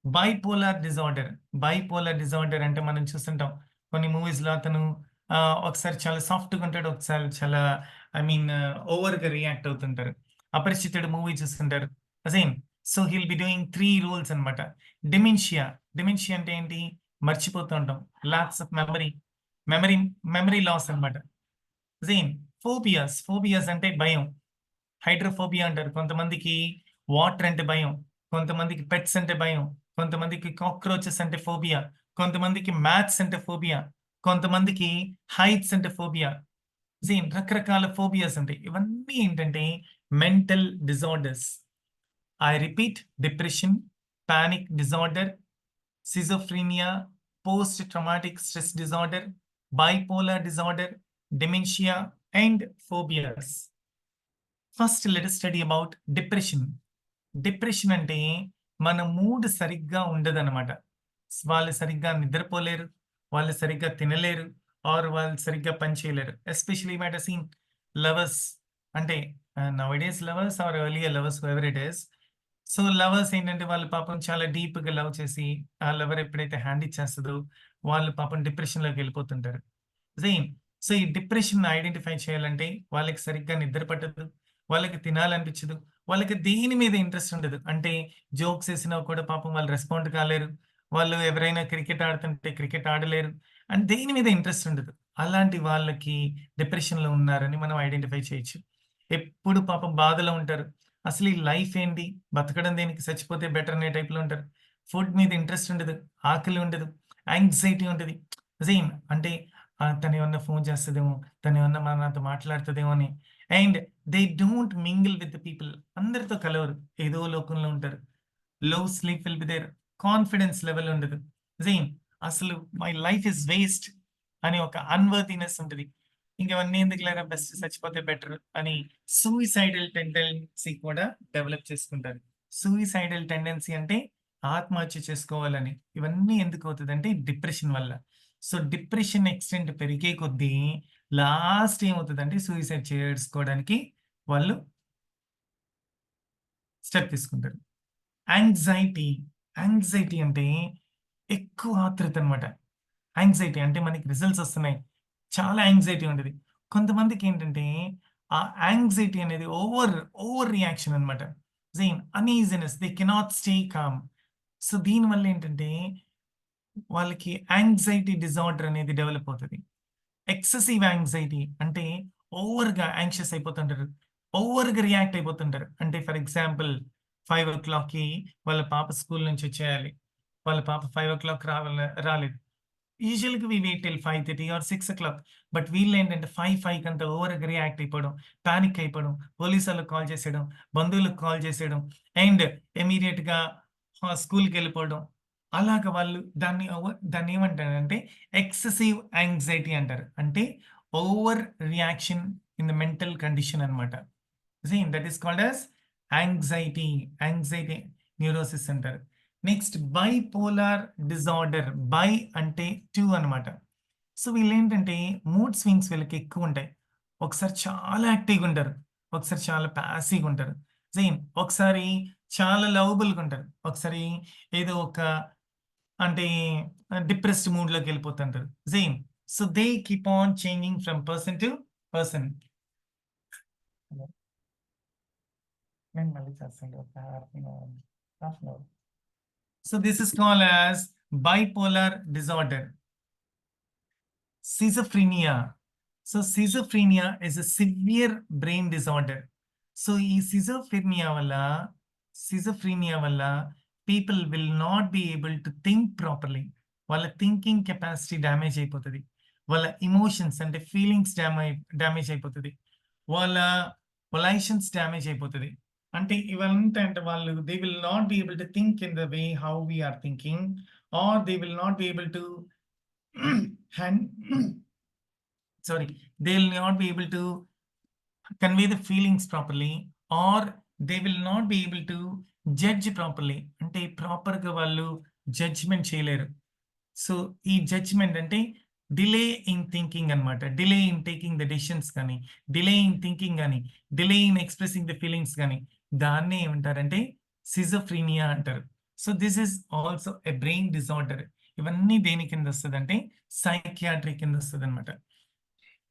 Bipolar disorder. Bipolar disorder అంటే మనం చూస్తుంటాం. కొన్ని మూవీస్‌లో అతను ఒకసారి చాలా సాఫ్ట్‌గా ఉంటాడు. ఒకసారి చాలా ఐ మీన్ ఓవర్‌గా రియాక్ట్ అవుతుంటారు. 'అపరిచితుడు' మూవీ చూస్తుంటారు. Same. So he'll be doing 3 roles అన్నమాట. డిమెన్షియా. డిమెన్షియా అంటే ఏంటి? మర్చిపోతూ ఉంటాం. Lapse of memory. Memory memory loss అన్నమాట. సేమ్. ఫోబియాస్. ఫోబియాస్ అంటే భయం. హైడ్రోఫోబియా అంటారు. కొంతమందికి వాటర్ అంటే భయం. కొంతమందికి పెట్స్ అంటే భయం. కొంతమందికి కాక్రోచెస్ అంటే ఫోబియా. కొంతమందికి మ్యాథ్స్ అంటే ఫోబియా. కొంతమందికి హైట్స్ అంటే ఫోబియా. సేమ్ రకరకాల ఫోబియాస్ ఉంటాయి. ఇవన్నీ ఏంటంటే mental disorders. I repeat depression, panic disorder, schizophrenia, post-traumatic stress disorder, bipolar disorder, dementia, and phobias. First let us study about depression. Depression అంటే మన మూడ్ సరిగ్గా ఉండదనమాట. వాళ్ళు సరిగ్గా నిద్రపోలేరు, వాళ్ళు సరిగ్గా తినలేరు, ఆర్ వాళ్ళు సరిగ్గా పని చేయలేరు. Especially you might have seen lovers అంటే nowadays lovers are earlier lovers whoever it is. So lovers ఏంటంటే వాళ్ళు పాపం చాలా డీప్‌గా లవ్ చేసి, ఆ లవర్ ఎప్పుడైతే హ్యాండ్ ఇచ్చేస్తదో, వాళ్ళు పాపం డిప్రెషన్‌లోకి వెళ్ళిపోతుంటారు. సేమ్. సో, ఈ డిప్రెషన్‌ని ఐడెంటిఫై చేయాలంటే వాళ్ళకి సరిగ్గా నిద్ర పట్టదు. వాళ్ళకి తినాలనిపించదు. వాళ్ళకి దేని మీద ఇంట్రెస్ట్ ఉండదు. అంటే జోక్స్ ఏసినా కూడా పాపం వాళ్ళు రెస్పాండ్ కాలేరు. వాళ్ళు ఎవరైనా క్రికెట్ ఆడుతుంటే క్రికెట్ ఆడలేరు. అండ్ దేని మీద ఇంట్రెస్ట్ ఉండదు. అలాంటి వాళ్ళకి డిప్రెషన్‌లో ఉన్నారని మనం ఐడెంటిఫై చేయొచ్చు. ఎప్పుడు పాపం బాధలో ఉంటారు. అసలు ఈ లైఫ్ ఏంటి? బతకడం దేనికి? చచ్చిపోతే బెటర్ అనే టైప్‌లో ఉంటారు. ఫుడ్ మీద ఇంట్రెస్ట్ ఉండదు. ఆకలి ఉండదు. యాంక్సైటీ ఉంటది. సేమ్. అంటే తనేమన్నా ఫోను చేస్తదేమో, తనేమన్నా నాతో మాట్లాడుతదేమో అని. And they don't mingle with the people. అందరితో కలవరు. ఏదో లోకంలో ఉంటారు. Low sleep will be there. Confidence level ఉండదు. సేమ్. అసలు మై లైఫ్ ఇస్ వేస్ట్ అని ఒక అన్‌వర్తినెస్ ఉంటది. ఇంకవన్నీ ఎందుకులేరా బెస్ట్ చచ్చిపోతే బెటర్ అని సూయిసైడల్ టెండెన్సీ కూడా డెవలప్ చేసుకుంటారు. సూయిసైడల్ టెండెన్సీ అంటే ఆత్మహత్య చేసుకోవాలని. ఇవన్నీ ఎందుకవుతదంటే డిప్రెషన్ వల్ల. సో, డిప్రెషన్ ఎక్స్‌టెంట్ పెరిగే కొద్దీ లాస్ట్ ఏమవుతదంటే సూయిసైడ్ చేసుకోవడానికి వాళ్ళు స్టెప్ తీసుకుంటారు. యాంక్సైటీ. యాంక్సైటీ అంటే ఎక్కువ ఆత్రుత అనమాట. యాంక్సైటీ అంటే మనకి రిజల్ట్స్ వస్తున్నాయి. చాలా యాంక్సైటీ ఉంటది. కొంతమందికేంటంటే ఆ యాంక్సైటీ అనేది ఓవర్ రియాక్షన్ అనమాట. uneasiness, they cannot stay calm. So దీనివల్ల ఏంటంటే వాళ్ళకి యాంగ్జైటీ డిజార్డర్ అనేది డెవలప్ అవుతుంది. ఎక్సెసివ్ యాంగ్జైటీ అంటే ఓవర్‌గా యాంగ్షియస్ అయిపోతుంటారు. ఓవర్‌గా రియాక్ట్ అయిపోతుంటారు. అంటే ఫర్ ఎగ్జాంపుల్ 5:00కి వాళ్ళ పాప స్కూల్ నుంచి వచ్చేయాలి. వాళ్ళ పాప 5:00 రాలేదు. యూజువల్‌గా we wait till 5:30 or 6:00. But వీళ్ళేంటంటే 5 కంతా ఓవర్‌గా రియాక్ట్ అయిపోవడం, పానిక్ అయిపోవడం, పోలీసోళ్ళకి కాల్ చేసేయడం, బంధువులకు కాల్ చేసేయడం అండ్ ఇమ్మీడియేట్‌గా స్కూల్‌కెళ్ళిపోవడం. అలాగా వాళ్ళు దాన్నేమంటారంటే ఎక్సెసివ్ యాంగ్జైటీ అంటారు. అంటే over reaction in the mental condition అన్నమాట. That is called as anxiety. Anxiety neurosis అంటారు. Next bipolar disorder. బై అంటే 2 అన్నమాట. సో వీళ్ళేంటంటే మూడ్ స్వింగ్స్ వీళ్ళకి ఎక్కువుంటాయి. ఒకసారి చాలా యాక్టివ్‌గా ఉంటారు. ఒకసారి చాలా ప్యాసివ్‌గా ఉంటారు. ఒకసారి చాలా లవబుల్‌గా ఉంటారు. ఒకసారి ఏదో ఒక అంటే డిప్రెస్డ్ మూడ్‌లోకెళ్ళిపోతుంటారు. Same. So they keep on changing from person to person. నేను మళ్ళీ చేస్తాను. ఒక half an hour. So this is called as bipolar disorder. Schizophrenia. So schizophrenia is a severe brain disorder. So ఈ schizophrenia వల్ల people will not be able to think properly. వాళ్ళ thinking capacity damage అయిపోతుంది. వాళ్ళ emotions అంటే feelings damage అయిపోతుంది. వాళ్ళ పొలైషన్స్ damage అయిపోతుంది. అంటే ఇవంతా అంటే వాళ్ళు they will not be able to think in the way how we are thinking are they will not be able to hand sorry, they will not be able to convey the feelings properly or they will not be able to judge properly. అంటే ప్రాపర్‌గా వాళ్ళు judgement చేయలేరు. So ఈ judgement అంటే delay in thinking అన్నమాట. Delay in taking the decisions గాని, delay in thinking గాని, delay in expressing the feelings గాని దాన్నే ఏమంటారంటే సిజోఫ్రీనియా అంటారు. So this is also a brain disorder. ఇవన్నీ దేని కింద వస్తదంటే సైకియాట్రీ కింద వస్తదన్నమాట.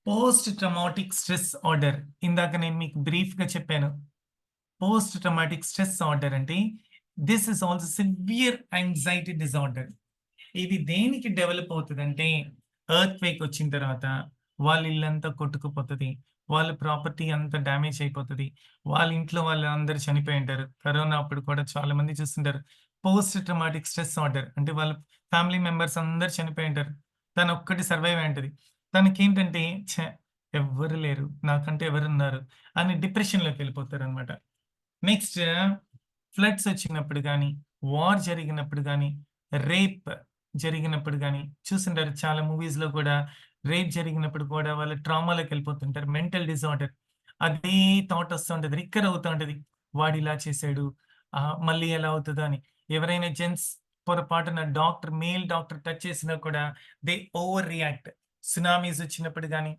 Post traumatic stress order. ఇందాక నేను మీకు బ్రీఫ్‌గా చెప్పాను. పోస్ట్ ట్రామాటిక్ స్ట్రెస్ ఆర్డర్ అంటే this is also severe anxiety disorder. ఇది దేనికి డెవలప్ అవుతదంటే ఎర్త్‌క్వేక్ వచ్చిన తర్వాత వాళ్ళ ఇల్లంతా కొట్టుకుపోతది. వాళ్ళ ప్రాపర్టీ అంతా డ్యామేజ్ అయిపోతది. వాళ్ళ ఇంట్లో వాళ్ళందరూ చనిపోయి ఉంటారు. కరోనా అప్పుడు కూడా చాలా మంది చూస్తుంటారు. పోస్ట్ ట్రామాటిక్ స్ట్రెస్ ఆర్డర్ అంటే వాళ్ళ ఫ్యామిలీ మెంబర్స్ అందరూ చనిపోయి ఉంటారు. తనొక్కటి సర్వైవ్ అయి ఉంటది. తనకేంటంటే ఎవ్వరు లేరు. నాకంటే ఎవరున్నారు అని డిప్రెషన్‌లోకి వెళ్ళిపోతారనమాట. నెక్స్ట్ ఫ్లడ్స్ వచ్చినప్పుడు గాని, వార్ జరిగినప్పుడు గాని, రేప్ జరిగినప్పుడు గాని చూసుంటారు చాలా మూవీస్‌లో కూడా రేప్ జరిగినప్పుడు కూడా వాళ్ళు ట్రామాలోకెళ్ళిపోతుంటారు. Mental disorder. అదే థాట్ వస్తూ ఉంటది. రిక్కర్ అవుతా ఉంటది. వాడిలా చేసాడు. మళ్ళీ ఎలా అవుతదో అని. ఎవరైనా జెంట్స్ పొరపాటున మేల్ డాక్టర్ టచ్ చేసినా కూడా దే ఓవర్ రియాక్ట్. సునామీస్ వచ్చినప్పుడు గాని,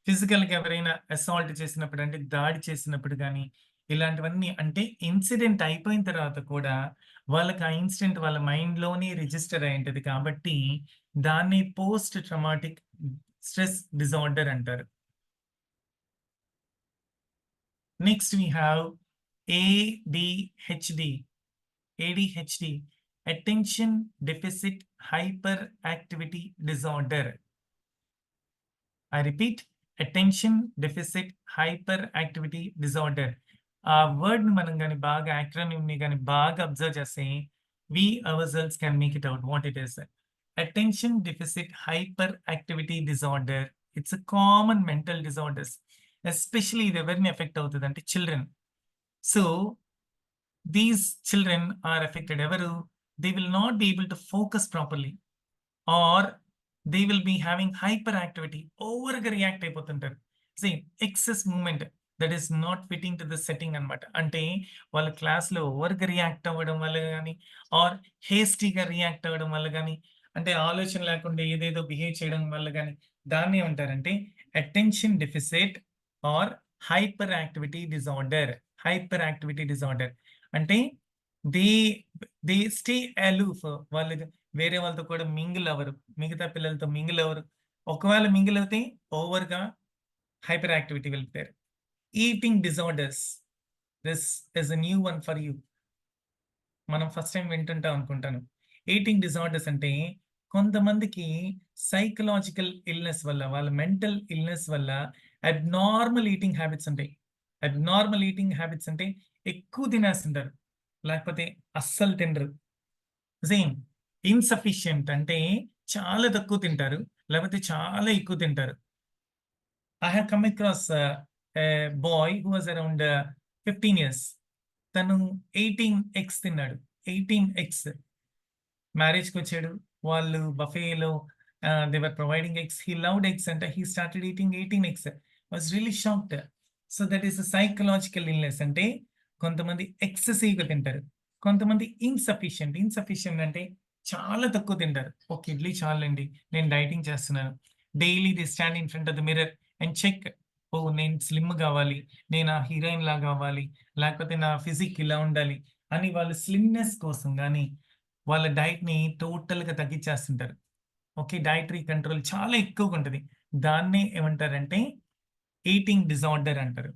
ఫిజికల్‌గా ఎవరైనా అసాల్ట్ చేసినప్పుడు అంటే దాడి చేసినప్పుడు గాని, ఇలాంటివన్నీ అంటే ఇన్సిడెంట్ అయిపోయిన తర్వాత కూడా వాళ్ళకి ఆ ఇన్సిడెంట్ వాళ్ళ మైండ్‌లోనే రిజిస్టర్ అయి ఉంటది కాబట్టి దాన్ని పోస్ట్ ట్రామాటిక్ స్ట్రెస్ డిజార్డర్ అంటారు. Next we have ADHD. ADHD attention deficit hyper activity disorder. I repeat, attention deficit hyperactivity disorder. ఆ వర్డ్‌ని మనం గాని బాగా యాక్రోనిమ్‌ని గాని బాగా అబ్జర్వ్ చేస్తే we ourselves can make it out what it is. Attention deficit hyperactivity disorder. It's a common mental disorders. Especially ఇది ఎవరిని effect అవుతదంటే children. So these children are affected ఎవరు? They will not be able to focus properly. Or they will be having hyper activity. ఓవర్‌గా react అయిపోతుంటారు. Excess movement that is not fitting to the setting అన్నమాట. అంటే వాళ్ళ క్లాస్‌లో ఓవర్‌గా react అవ్వడం వల్ల గాని, ఆర్ హేస్టీగా రియాక్ట్ అవ్వడం వల్ల గాని, అంటే ఆలోచన లేకుండా ఏదేదో బిహేవ్ చేయడం వల్ల గాని, దాన్ని ఏమంటారంటే attention deficit or hyper activity disorder. Hyper activity disorder అంటే దే దే స్టే అలూఫ్. వాళ్ళు వేరే వాళ్ళతో కూడా మింగిల్ అవ్వరు. మిగతా పిల్లలతో మింగిల్ అవ్వరు. ఒకవేళ మింగిల్ అవుతే ఓవర్‌గా హైపర్ యాక్టివిటీ వెళ్ళిపోయారు. Eating disorders. This is a new one for you. మనం ఫస్ట్ టైం వింటుంటాం అనుకుంటాను. ఈటింగ్ డిజార్డర్స్ అంటే కొంతమందికి సైకలాజికల్ ఇల్‌నెస్ వల్ల, వాళ్ళ మెంటల్ ఇల్‌నెస్ వల్ల అబ్నార్మల్ ఈటింగ్ హ్యాబిట్స్ ఉంటాయి. అబ్నార్మల్ ఈటింగ్ హ్యాబిట్స్ అంటే ఎక్కువ తినేస్తుంటారు. లేకపోతే అస్సలు తినరు. సేమ్ ఇన్‌సఫిషియంట్ అంటే చాలా తక్కువ తింటారు. లేకపోతే చాలా ఎక్కువ తింటారు. I have come across a boy who was around 15 years. తను 18 ఎగ్స్ తిన్నాడు. 18 ఎగ్స్. మ్యారేజ్‌కొచ్చాడు. వాళ్ళు బఫేలో they were providing eggs. He loved eggs అంట. He started eating 18 eggs. Was really shocked. So that is a psychological illness. అంటే కొంతమంది ఎక్సెసివ్‌గా తింటారు. కొంతమంది ఇన్‌సఫిషియంట్. ఇన్‌సఫిషియంట్ అంటే చాలా తక్కువ తింటారు. ఒక ఇడ్లీ చాలండి. నేను డైటింగ్ చేస్తున్నాను. Daily they stand in front of the mirror and check. Oh! నేను స్లిమ్ గావాలి. నేను ఆ హీరోయిన్ లాగా అవ్వాలి. లేకపోతే నా ఫిజిక్ ఇలా ఉండాలి అని వాళ్ళు స్లిమ్‌నెస్ కోసం గాని వాళ్ళ డైట్‌ని టోటల్‌గా తగ్గిచ్చేస్తుంటారు. ఓకే. డైటరీ కంట్రోల్ చాలా ఎక్కువగుంటది. దాన్నే ఏమంటారంటే ఈటింగ్ డిజార్డర్ అంటారు.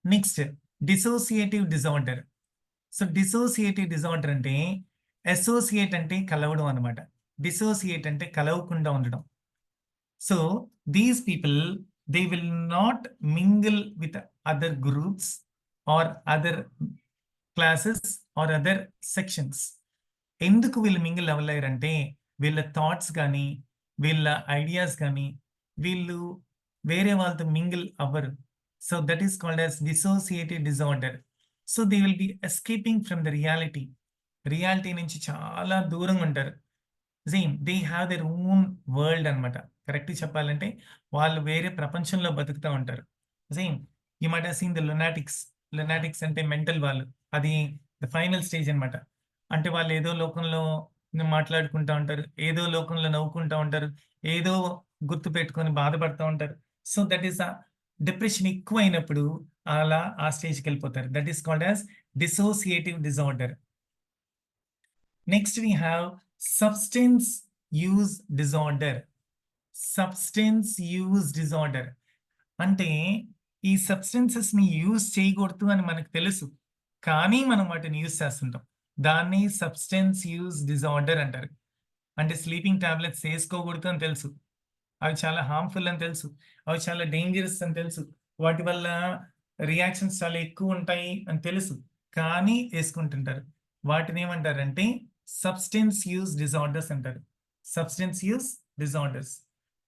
Next dissociative disorder. So, dissociative disorder అంటే అసోసియేట్ అంటే కలవడం అన్నమాట. డిసోసియేట్ అంటే కలవకుండా ఉండడం. So these people, they will not mingle with other groups or other classes or other sections. ఎందుకు వీళ్ళు మింగిల్ అవ్వలేరంటే వీళ్ళ థాట్స్ గానీ, వీళ్ళ ఐడియాస్ గానీ, వీళ్ళు వేరే వాళ్ళతో మింగిల్ అవ్వరు. So that is called as dissociative disorder. So they will be escaping from the reality. Reality నుంచి చాలా దూరంగా ఉంటారు. Same they have their own world అనమాట. కరెక్ట్‌గా చెప్పాలంటే వాళ్ళు వేరే ప్రపంచంలో బతుకుతా ఉంటారు. Same you might have seen the lunatics. Lunatics అంటే మెంటల్ వాళ్ళు. అది ద ఫైనల్ స్టేజ్ అనమాట. అంటే వాళ్ళు ఏదో లోకంలో మాట్లాడుకుంటా ఉంటారు. ఏదో లోకంలో నవ్వుకుంటా ఉంటారు. ఏదో గుర్తుపెట్టుకొని బాధపడతా ఉంటారు. సో దట్ ఈస్ డిప్రెషన్ ఎక్కువైనప్పుడు అలా ఆ స్టేజ్‌కెళ్ళిపోతారు. That is called as dissociative disorder. Next we have substance use disorder. Substance use disorder అంటే ఈ సబ్స్టెన్సెస్‌ని యూజ్ చేయకూడదు అని మనకు తెలుసు. కానీ మనం వాటిని యూజ్ చేస్తుంటాం. దాన్ని సబ్స్టెన్స్ యూజ్ డిజార్డర్ అంటారు. అంటే స్లీపింగ్ టాబ్లెట్స్ ఏసుకోకూడదు అని తెలుసు. అవి చాలా హార్మ్‌ఫుల్ అని తెలుసు. అవి చాలా డేంజరస్ అని తెలుసు. వాటి వల్ల రియాక్షన్స్ చాలా ఎక్కువుంటాయి అని తెలుసు. కానీ యేసుకుంటుంటారు. వాటినేమంటారంటే సబ్స్టెన్స్ యూజ్ డిజార్డర్స్ అంటారు. Substance use disorders.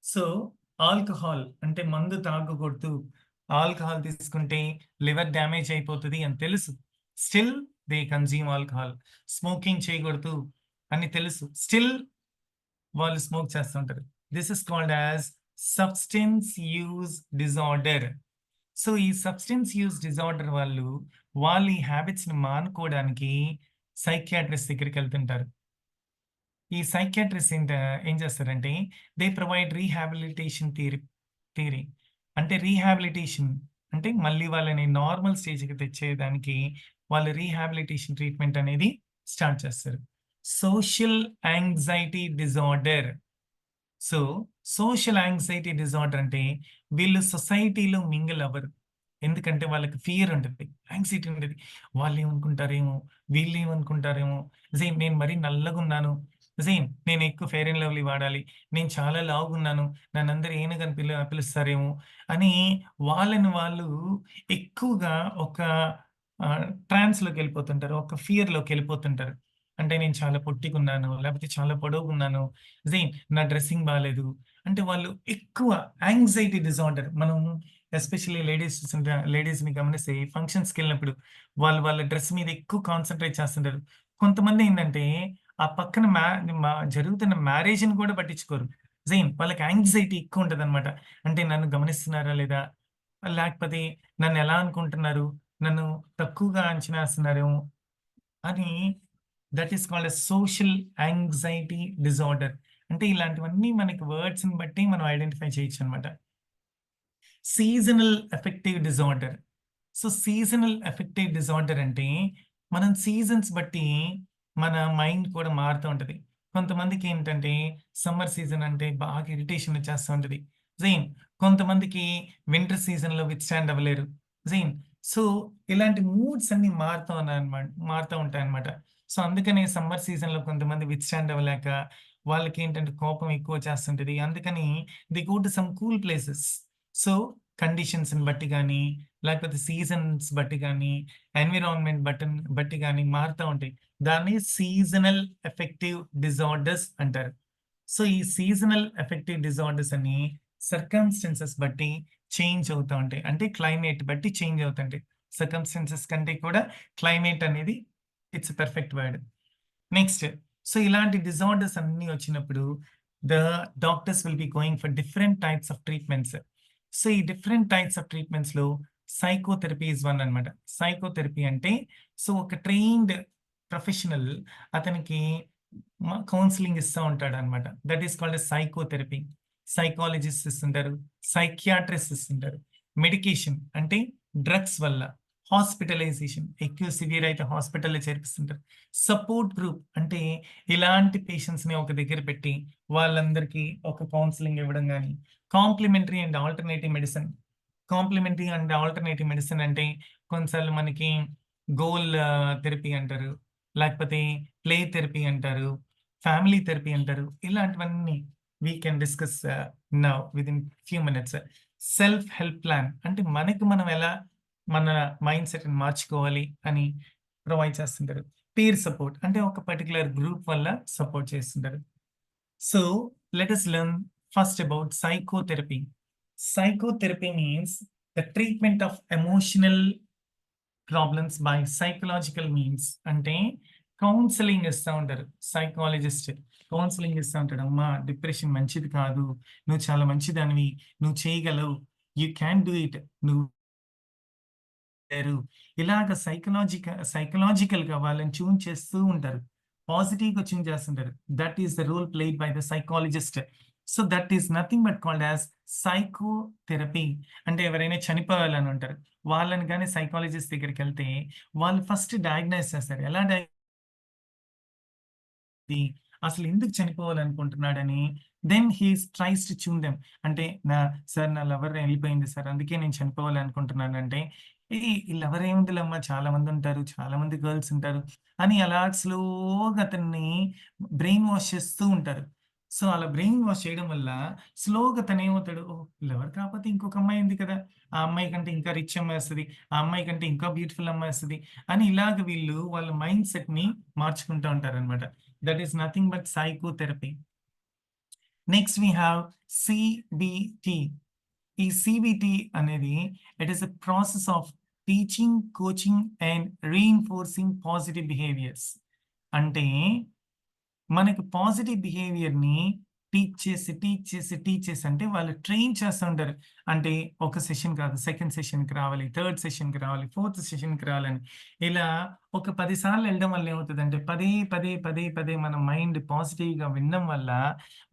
So, alcohol అంటే మందు తాగకూడదు. ఆల్కహాల్ తీసుకుంటే లివర్ డ్యామేజ్ అయిపోతది అని తెలుసు. Still they consume alcohol. Smoking చేయకూడదు అని తెలుసు. స్టిల్ వాళ్ళు స్మోక్ చేస్తుంటారు. This is called as substance use disorder. So, ఈ సబ్స్టెన్స్ యూజ్ డిజార్డర్ వాళ్ళు ఈ హ్యాబిట్స్‌ని మానుకోవడానికి సైకియాట్రిస్ట్ దగ్గరికెళ్తుంటారు. ఈ సైకియాట్రిస్ట్ ఏం చేస్తారంటే దే ప్రొవైడ్ రీహాబిలిటేషన్ థియరీ. అంటే రీహాబిలిటేషన్ అంటే మళ్ళీ వాళ్ళని నార్మల్ స్టేజ్‌కి తెచ్చేయడానికి వాళ్ళు రీహాబిలిటేషన్ ట్రీట్మెంట్ అనేది స్టార్ట్ చేస్తారు. Social anxiety disorder. So, social anxiety disorder అంటే వీళ్ళు సొసైటీలో మింగిల్ అవ్వరు. ఎందుకంటే వాళ్ళకి ఫియర్ ఉంటది. యాంగ్జైటీ ఉంటది. వాళ్ళేమనుకుంటారేమో, వీళ్ళేమనుకుంటారేమో, సేమ్ నేను మరీ నల్లగున్నాను. సేమ్ నేను ఎక్కువ ఫెయిర్ అండ్ లవ్లీ వాడాలి. నేను చాలా లావుగున్నాను. నన్నందరూ ఏనుగు అని పిలుస్తారేమో అని వాళ్ళని వాళ్ళు ఎక్కువగా ఒక ట్రాన్స్‌లోకెళ్ళిపోతుంటారు. ఒక ఫియర్‌లోకెళ్ళిపోతుంటారు. అంటే నేను చాలా పొట్టిగున్నాను, లేకపోతే చాలా పొడవుగున్నాను. సేమ్ నా డ్రెస్సింగ్ బాలేదు. అంటే వాళ్ళు ఎక్కువ యాంగ్జైటీ డిజార్డర్. మనం ఎస్పెషల్లీ లేడీస్‌ని గమనిస్తే ఫంక్షన్స్‌కెళ్ళినప్పుడు వాళ్ళ డ్రెస్ మీద ఎక్కువ కాన్సంట్రేట్ చేస్తుంటారు. కొంతమందేంటంటే ఆ పక్కన జరుగుతున్న మ్యారేజ్‌ని కూడా పట్టించుకోరు. సేమ్ వాళ్ళకి యాంగ్జైటీ ఎక్కువుంటదనమాట. అంటే నన్ను గమనిస్తున్నారా లేదా? లేకపోతే నన్నెలా అనుకుంటున్నారు? నన్ను తక్కువగా అంచనా ఏస్తున్నారేమో అని that is called a social anxiety disorder. అంటే ఇలాంటివన్నీ మనకి వర్డ్స్‌ని బట్టి మనం ఐడెంటిఫై చేయొచ్చనమాట. Seasonal affective disorder. So, seasonal affective disorder అంటే మనం సీజన్స్ బట్టి మన మైండ్ కూడా మారుతూ ఉంటది. కొంతమందికేంటంటే సమ్మర్ సీజన్ అంటే బాగా ఇరిటేషన్ వచ్చేస్తా ఉంటది. సేమ్ కొంతమందికి వింటర్ సీజన్‌లో విత్‌స్టాండ్ అవ్వలేరు. సేమ్ సో ఇలాంటి మూడ్స్ అన్ని మారుతూ ఉంటాయన్నమాట. సో అందుకనే సమ్మర్ సీజన్‌లో కొంతమంది విత్‌స్టాండ్ అవ్వలేక వాళ్ళకేంటంటే కోపం ఎక్కువ చేస్తుంటది. అందుకని they go to some cool places. So కండిషన్స్‌ని బట్టి గాని, లేకపోతే సీజన్స్ బట్టి గాని, ఎన్విరాన్మెంట్ బట్టి గాని మారుతా ఉంటాయి. దాన్ని సీజనల్ ఎఫెక్టివ్ డిజార్డర్స్ అంటారు. సో ఈ సీజనల్ ఎఫెక్టివ్ డిజార్డర్స్ అని సర్కమ్‌స్టాన్సెస్ బట్టి చేంజ్ అవుతా ఉంటాయి. అంటే క్లైమేట్ బట్టి చేంజ్ అవుతుంటాయి. సర్కమ్‌స్టాన్సెస్ కంటే కూడా క్లైమేట్ అనేది it's perfect word. Next so ఇలాంటి డిజార్డర్స్ అన్నీ వచ్చినప్పుడు the doctors will be going for different types of treatments. So ఈ డిఫరెంట్ టైప్స్ ఆఫ్ ట్రీట్మెంట్స్‌లో సైకోథెరపీ ఈస్ వన్ అన్నమాట. సైకోథెరపీ అంటే సో ఒక ట్రైన్డ్ ప్రొఫెషనల్ అతనికి కౌన్సెలింగ్ ఇస్తా ఉంటాడన్నమాట. That is called as psychotherapy. Psychologists ఇస్తుంటారు, సైకియాట్రిస్ట్స్ ఇస్తుంటారు. మెడికేషన్ అంటే డ్రగ్స్ వల్ల, హాస్పిటలైజేషన్ ఎక్కువ సివియర్ అయితే హాస్పిటల్‌లో చేర్పిస్తుంటారు. సపోర్ట్ గ్రూప్ అంటే ఇలాంటి పేషెంట్స్‌ని ఒక దగ్గర పెట్టి వాళ్ళందరికీ ఒక కౌన్సెలింగ్ ఇవ్వడం గాని, complementary and alternative medicine. Complementary and alternative medicine అంటే కొన్నిసార్లు మనకి గోల్ థెరపీ అంటారు. లేకపోతే ప్లే థెరపీ అంటారు. ఫ్యామిలీ థెరపీ అంటారు. ఇలాంటివన్నీ we can discuss now within few minutes. Self help plan అంటే మనకి మనం ఎలా మన మైండ్ సెట్‌ని మార్చుకోవాలి అని ప్రొవైడ్ చేస్తుంటారు. పీర్ సపోర్ట్ అంటే ఒక పర్టిక్యులర్ గ్రూప్ వల్ల సపోర్ట్ చేస్తుంటారు. So let us learn first about psychotherapy. Psychotherapy means the treatment of emotional problems by psychological means. అంటే కౌన్సెలింగ్ ఇస్తా ఉంటారు సైకాలజిస్ట్. కౌన్సెలింగ్ ఇస్తా ఉంటాడు. అమ్మా డిప్రెషన్ మంచిది కాదు. నువ్వు చాలా మంచిదానివి. నువ్వు చేయగలవు. You can do it. నువ్వు లేరు. ఇలాగ సైకలాజికల్‌గా వాళ్ళని ట్యూన్ చేస్తూ ఉంటారు. పాజిటివ్‌గా ట్యూన్ చేస్తుంటారు. That is the role played by the psychologist. So that is nothing but called as psychotherapy. అంటే ఎవరైనా చనిపోవాలని ఉంటారు. వాళ్ళని గాని సైకాలజిస్ట్ దగ్గరికెళ్తే వాళ్ళు ఫస్ట్ డయాగ్నైజ్ చేస్తారు. ఎలా ది అసలు ఎందుకు చనిపోవాలనుకుంటున్నాడని. Then he tries to tune them. అంటే సార్ నా లవర్ ఎళ్ళిపోయింది సార్. అందుకే నేను చనిపోవాలనుకుంటున్నానంటే, ఈ లవర్ ఏముందిలేమ్మా చాలా మందుంటారు. చాలా మంది గర్ల్స్ ఉంటారు. అని అలా స్లోగా అతన్ని బ్రెయిన్ వాష్ చేస్తూ ఉంటారు. సో, అలా బ్రెయిన్ వాష్ చేయడం వల్ల స్లోగా తనేమవుతాడు, ఓహ్! లవర్ కాకపోతే ఇంకొక అమ్మాయి ఉంది కదా! ఆ అమ్మాయి కంటే ఇంకా రిచ్ అమ్మాయి వస్తది. ఆ అమ్మాయి కంటే ఇంకా బ్యూటిఫుల్ అమ్మాయి వస్తది. అని ఇలాగ వీళ్ళు వాళ్ళ మైండ్ సెట్‌ని మార్చుకుంటా ఉంటారనమాట. That is nothing but psychotherapy. Next we have CBT. ఈ CBT అనేది it is a process of teaching, coaching and reinforcing positive behaviours. అంటే మనకి పాజిటివ్ బిహేవియర్‌ని టీచ్ చేసి అంటే వాళ్ళు ట్రైన్ చేస్తా ఉంటారు. అంటే ఒక సెషన్ కాదు, సెకండ్ సెషన్‌కి రావాలి, థర్డ్ సెషన్‌కి రావాలి, ఫోర్త్ సెషన్‌కి రావాలని. ఇలా ఒక 10 సార్లు ఎళ్ళడం వల్ల ఏమవుతదంటే పదే మన మైండ్ పాజిటివ్‌గా వినడం వల్ల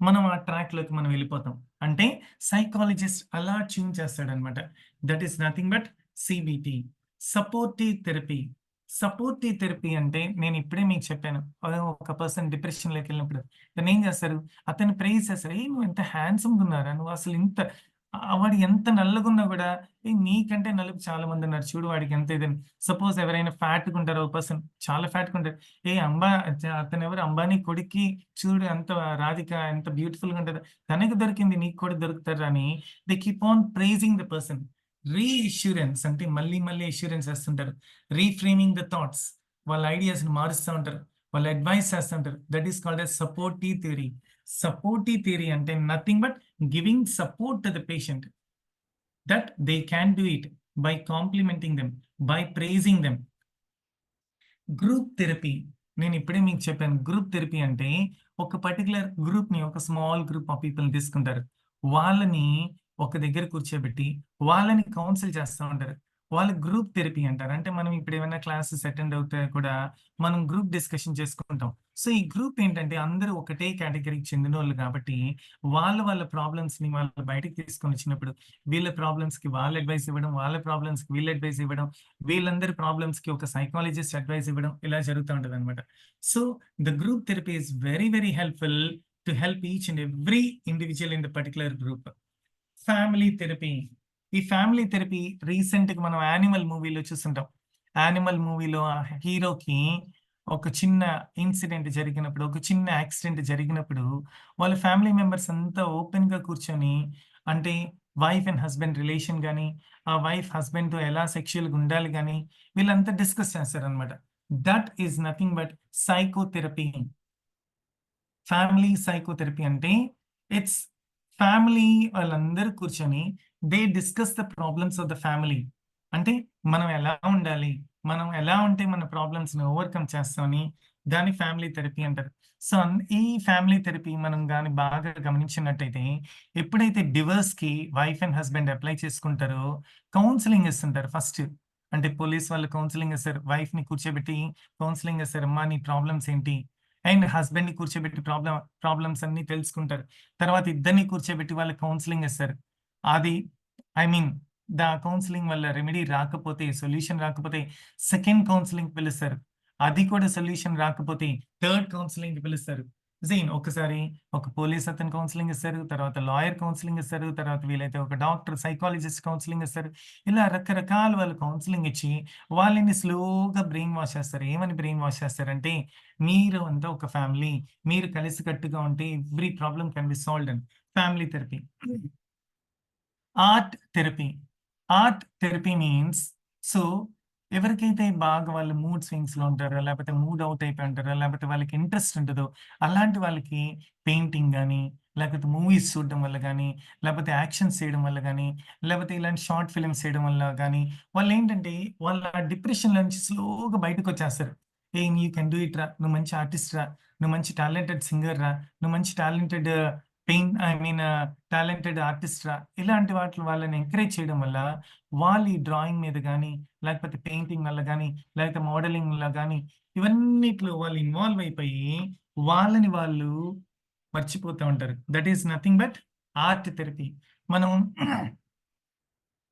మనం ఆ ట్రాక్‌లోకి మనం వెళ్ళిపోతాం. అంటే సైకాలజిస్ట్ అలా ట్యూన్ చేస్తాడనమాట. That is nothing but CBT. Supportive therapy. Supportive therapy అంటే నేను ఇప్పుడే మీకు చెప్పాను. ఒక పర్సన్ డిప్రెషన్‌లోకెళ్ళినప్పుడు తనేం చేస్తారు? అతన్ని ప్రైజ్ చేస్తారు. "ఏయ్! నువ్వు ఎంత హ్యాండ్సమ్‌గా ఉన్నావురా! నువ్వు అసలు ఇంత వాడు ఎంత నల్లగున్నా గూడా ఏయ్! నీకంటే నలుపు చాలా మందున్నారు. చూడు వాడికి ఎంత ఇదని." సపోజ్ ఎవరైనా ఫ్యాట్‌గా ఉంటారు ఒక పర్సన్ చాలా ఫ్యాట్‌గా ఉంటారు. "ఏయ్! అతనెవరు అంబానీ కొడుక్కి చూడు ఎంత రాధిక ఎంత బ్యూటిఫుల్‌గా ఉంటదో. తనకి దొరికింది నీకు కూడా దొరుకుతారా" అని they keep on praising the person. Reassurance అంటే మళ్ళీ మళ్ళీ అష్యూరెన్స్ చేస్తుంటారు. Reframing the thoughts. వాళ్ళ ఐడియాస్‌ని మారుస్తా ఉంటారు. వాళ్ళు అడ్వైస్ చేస్తా ఉంటారు. That is called as supportive theory. Supportive theory అంటే nothing but giving support to the patient that they can do it by complimenting them, by praising them. Group therapy. నేనిప్పుడే మీకు చెప్పాను. గ్రూప్ థెరపీ అంటే ఒక particular గ్రూప్‌ని ఒక small group of పీపుల్‌ని తీసుకుంటారు. వాళ్ళని ఒక దగ్గర కూర్చోబెట్టి వాళ్ళని కౌన్సిల్ చేస్తా ఉంటారు. వాళ్ళకి గ్రూప్ థెరపీ అంటారు. అంటే మనం ఇప్పుడు ఏమైనా క్లాసెస్ అటెండ్ అవుతే కూడా మనం గ్రూప్ డిస్కషన్ చేసుకుంటాం. సో, ఈ గ్రూప్ ఏంటంటే అందరూ ఒకటే కేటగరీకి చెందినోళ్ళు కాబట్టి వాళ్ళ ప్రాబ్లమ్స్‌ని వాళ్ళు బయటకి తీసుకొనొచ్చినప్పుడు వీళ్ళ ప్రాబ్లమ్స్‌కి వాళ్ళు అడ్వైస్ ఇవ్వడం, వాళ్ళ ప్రాబ్లమ్స్‌కి వీళ్ళు అడ్వైస్ ఇవ్వడం, వీళ్ళందరి ప్రాబ్లమ్స్‌కి ఒక సైకాలజిస్ట్ అడ్వైస్ ఇవ్వడం ఇలా జరుగుతా ఉంటదనమాట. So, the group therapy is very, very helpful to help each and every individual in the particular group. Family therapy. ఈ ఫ్యామిలీ థెరపీ రీసెంట్‌గా మనం 'యానిమల్' మూవీలో చూసుంటాం. 'యానిమల్' మూవీలో ఆ హీరోకి ఒక చిన్న ఇన్సిడెంట్ జరిగినప్పుడు, ఒక చిన్న యాక్సిడెంట్ జరిగినప్పుడు, వాళ్ళ ఫ్యామిలీ మెంబర్స్ అంతా ఓపెన్‌గా కూర్చొని అంటే వైఫ్ అండ్ హస్బెండ్ రిలేషన్ గాని, ఆ వైఫ్ హస్బెండ్‌తో ఎలా సెక్సువల్‌గా ఉండాలి గాని, వీళ్ళంతా డిస్కస్ చేస్తారనమాట. That is nothing but psychotherapy. Family psychotherapy అంటే ఇట్స్ ఫ్యామిలీ వాళ్ళందరూ కూర్చొని they discuss the problems of the family. అంటే మనం ఎలా ఉండాలి? మనం ఎలా ఉంటే మన ప్రాబ్లమ్స్‌ని ఓవర్‌కమ్ చేస్తామని దాన్ని ఫ్యామిలీ థెరపీ అంటారు. సో, ఈ ఫ్యామిలీ థెరపీ మనం గాని బాగా గమనించినట్టయితే ఎప్పుడైతే డివోర్స్‌కి వైఫ్ అండ్ హస్బెండ్ అప్లై చేసుకుంటారో కౌన్సెలింగ్ ఇస్తుంటారు ఫస్ట్. అంటే పోలీస్ వాళ్ళు కౌన్సెలింగ్ ఇస్తారు. వైఫ్‌ని కూర్చోబెట్టి కౌన్సెలింగ్ ఇస్తారు. అమ్మా! నీ ప్రాబ్లమ్స్ ఏంటి? అండ్ హస్బెండ్‌ని కూర్చోబెట్టి ప్రాబ్లమ్స్ అన్నీ తెలుసుకుంటారు. తర్వాత ఇద్దరిని కూర్చోబెట్టి వాళ్ళకి కౌన్సెలింగ్ ఇస్తారు. అది ఐ మీన్ కౌన్సెలింగ్ వల్ల రెమెడీ రాకపోతే, సొల్యూషన్ రాకపోతే సెకండ్ కౌన్సెలింగ్‌కి పిలుస్తారు. అది కూడా సొల్యూషన్ రాకపోతే థర్డ్ కౌన్సెలింగ్‌కి పిలుస్తారు. ఒకసారి ఒక పోలీస్ అతను కౌన్సెలింగ్ ఇస్తారు. తర్వాత లాయర్ కౌన్సెలింగ్ ఇస్తారు. తర్వాత వీలైతే ఒక డాక్టర్, సైకాలజిస్ట్ కౌన్సెలింగ్ ఇస్తారు. ఇలా రకరకాల వాళ్ళు కౌన్సెలింగ్ ఇచ్చి వాళ్ళని స్లోగా బ్రెయిన్ వాష్ చేస్తారు. ఏమని బ్రెయిన్ వాష్ చేస్తారంటే మీరు అంతా ఒక ఫ్యామిలీ. మీరు కలిసికట్టుగా ఉంటే every problem can be solved అని. Family therapy. Art therapy. Art therapy means so, ఎవరికైతే బాగా వాళ్ళు మూడ్ స్వింగ్స్‌లో ఉంటారో, లేపోతే మూడ్ ఔట్ అయిపోయి ఉంటారో, లేపోతే వాళ్ళకి ఇంట్రెస్ట్ ఉంటదో, అలాంటి వాళ్ళకి పెయింటింగ్ గాని, లేకపోతే మూవీస్ చూడడం వల్ల గాని, లేపోతే యాక్షన్స్ చేయడం వల్ల గాని, లేపోతే ఇలాంటి షార్ట్ ఫిల్మ్స్ చేయడం వల్ల గాని, వాళ్ళేంటంటే వాళ్ళ డిప్రెషన్‌లో నుంచి స్లోగా బయటకొచ్చేస్తారు. "ఏయ్! యూ కెన్ డూ ఇట్ రా! నువ్వు మంచి ఆర్టిస్ట్ రా! నువ్వు మంచి టాలెంటెడ్ సింగర్ రా! నువ్వు మంచి talented I mean talented artist రా!" ఇలాంటి వాటిలో వాళ్ళని ఎంకరేజ్ చేయడం వల్ల, వాళ్ళు ఈ డ్రాయింగ్ మీద గాని, లేకపోతే పెయింటింగ్ వల్ల గాని, లేకపోతే మోడలింగ్‌లో గాని, ఇవన్నిట్లో వాళ్ళు ఇన్వాల్వ్ అయిపోయి, వాళ్ళని వాళ్ళు మర్చిపోతా ఉంటారు. That is nothing but art therapy. మనం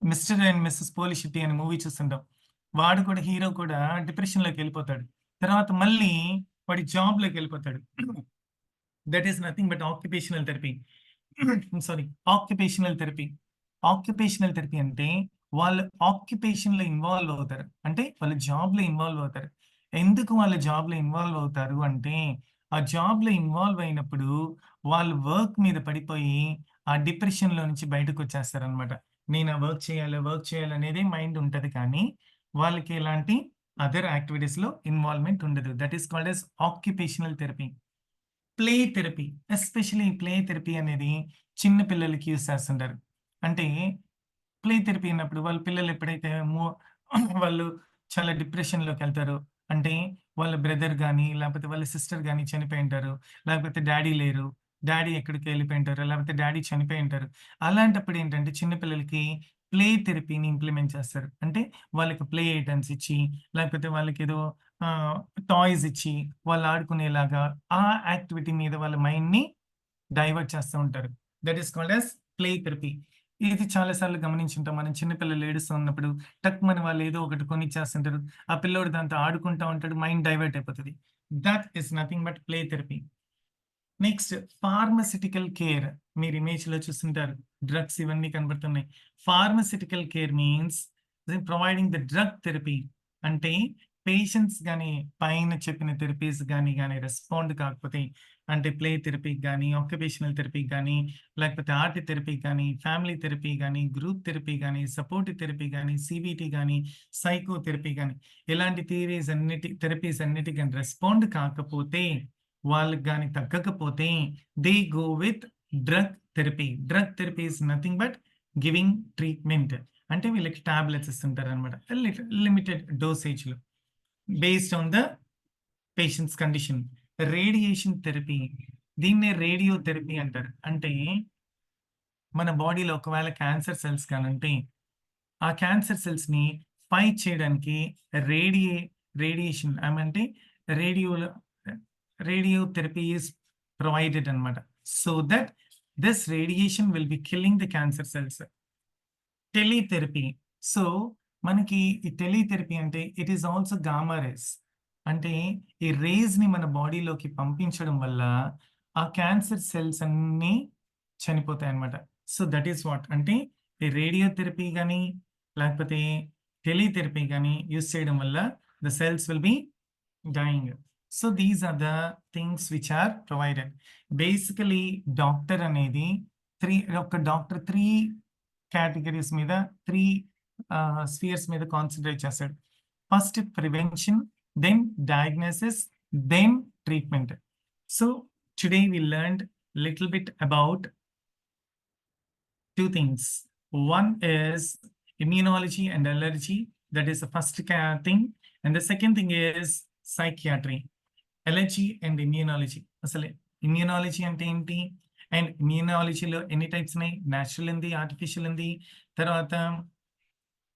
'మిస్టర్ అండ్ మిసెస్ పోలిషెట్టి' అనే మూవీ చూస్తుంటాం. వాడు కూడా హీరో కూడా డిప్రెషన్‌లోకెళ్ళిపోతాడు. తర్వాత మళ్ళీ వాడి జాబ్‌లోకెళ్ళిపోతాడు. That is nothing but occupational therapy. Sorry occupational therapy. Occupational therapy అంటే వాళ్ళు ఆక్యుపేషన్‌లో ఇన్వాల్వ్ అవుతారు. అంటే వాళ్ళు జాబ్‌లో ఇన్వాల్వ్ అవుతారు. ఎందుకు వాళ్ళు జాబ్‌లో ఇన్వాల్వ్ అవుతారు అంటే, ఆ జాబ్‌లో ఇన్వాల్వ్ అయినప్పుడు వాళ్ళు వర్క్ మీద పడిపోయి, ఆ డిప్రెషన్‌లో నుంచి బయటకొచ్చేస్తారనమాట. నేను ఆ వర్క్ చేయాలి అనేదే మైండ్ ఉంటది కానీ, వాళ్ళకి ఎలాంటి అదర్ యాక్టివిటీస్‌లో ఇన్వాల్వ్‌మెంట్ ఉండదు. That is called as occupational therapy. Play therapy. Especially play therapy అనేది చిన్న పిల్లలకి యూజ్ చేస్తుంటారు. అంటే ప్లే థెరపీ అన్నప్పుడు వాళ్ళ పిల్లలు ఎప్పుడైతే వాళ్ళు చాలా డిప్రెషన్‌లోకెళ్తారో, అంటే వాళ్ళ బ్రదర్ గాని, లేకపోతే వాళ్ళ సిస్టర్ గాని చనిపోయుంటారు. లేకపోతే డ్యాడీ లేరు. డ్యాడీ ఎక్కడికో ఎళ్ళిపోయుంటారు. లేకపోతే డ్యాడీ చనిపోయుంటారు. అలాంటప్పుడు ఏంటంటే చిన్న పిల్లలకి ప్లే థెరపీని ఇంప్లిమెంట్ చేస్తారు. అంటే వాళ్ళకి ప్లే ఐటెమ్స్ ఇచ్చి, లేకపోతే వాళ్ళకేదో ఆహ్, టాయ్స్ ఇచ్చి, వాళ్ళు ఆడుకునేలాగా ఆ యాక్టివిటీ మీద వాళ్ళ మైండ్‌ని డైవర్ట్ చేస్తూ ఉంటారు. That is called as play therapy. ఇది చాలా సార్లు గమనించుంటాం. మనం చిన్న పిల్లలు ఏడుస్తూ ఉన్నప్పుడు టక్‌మని వాళ్ళు ఏదో ఒకటి కొనిచ్చేస్తుంటారు. ఆ పిల్లోడు దాంతో ఆడుకుంటా ఉంటాడు. మైండ్ డైవర్ట్ అయిపోతది. That is nothing but play therapy. Next pharmaceutical care. మీరు ఇమేజ్‌లో చూసుంటారు. డ్రగ్స్ ఇవన్నీ కనబడుతున్నాయి. Pharmaceutical care means providing the drug therapy. అంటే పేషెంట్స్ గాని పైన చెప్పిన థెరపీస్ గాని రెస్పాండ్ కాకపోతే అంటే ప్లే థెరపీకి గాని, ఆక్యుపేషనల్ థెరపీకి గాని, లేకపోతే ఆర్ట్ థెరపీకి గాని, ఫ్యామిలీ థెరపీ గాని, గ్రూప్ థెరపీ గాని, సపోర్టివ్ థెరపీ గాని, సీబీటీ గాని, సైకో థెరపీ గాని, ఇలాంటి థెరపీస్ అన్నిటికి గాని రెస్పాండ్ కాకపోతే వాళ్ళకి గాని తగ్గకపోతే they go with drug therapy. Drug therapy is nothing but giving treatment. అంటే వీళ్ళకి టాబ్లెట్స్ ఇస్తుంటారనమాట. లిమిటెడ్ డోసేజ్‌లో based on the patient's condition. Radiation therapy. దీన్నే రేడియో థెరపీ అంటారు. అంటే మన బాడీలో ఒకవేళ క్యాన్సర్ సెల్స్ గానుంటే ఆ క్యాన్సర్ సెల్స్‌ని ఫైట్ చేయడానికి రేడియే రేడియేషన్ ఏమంటే రేడియోలో రేడియో థెరపీ ఈస్ ప్రొవైడెడ్ అన్నమాట. So that this radiation will be killing the cancer cells. Teletherapy. So, మనకి ఈ టెలిథెరపీ అంటే it is also gamma rays. అంటే ఈ రేస్‌ని మన బాడీలోకి పంపించడం వల్ల ఆ క్యాన్సర్ సెల్స్ అన్నీ చనిపోతాయన్నమాట. సో, దట్ ఈస్ వాట్ అంటే ఈ రేడియోథెరపీ గానీ, లేకపోతే టెలిథెరపీ గానీ యూజ్ చేయడం వల్ల the cells will be dying. So these are the things which are provided. Basically doctor అనేది ఒక డాక్టర్ 3 కేటగిరీస్ మీద 3 స్ఫియర్స్ మీద కాన్సంట్రేట్ చేస్తాడు. First prevention, then diagnosis, then treatment. So today we learned little bit about two things. One is immunology and allergy. That is the first thing. And the second thing is psychiatry. Allergy and immunology. అసలు immunology అంటే ఏంటి? And immunologyలో ఎన్ని types ఉన్నాయి? Natural ఉంది, artificial ఉంది. తర్వాత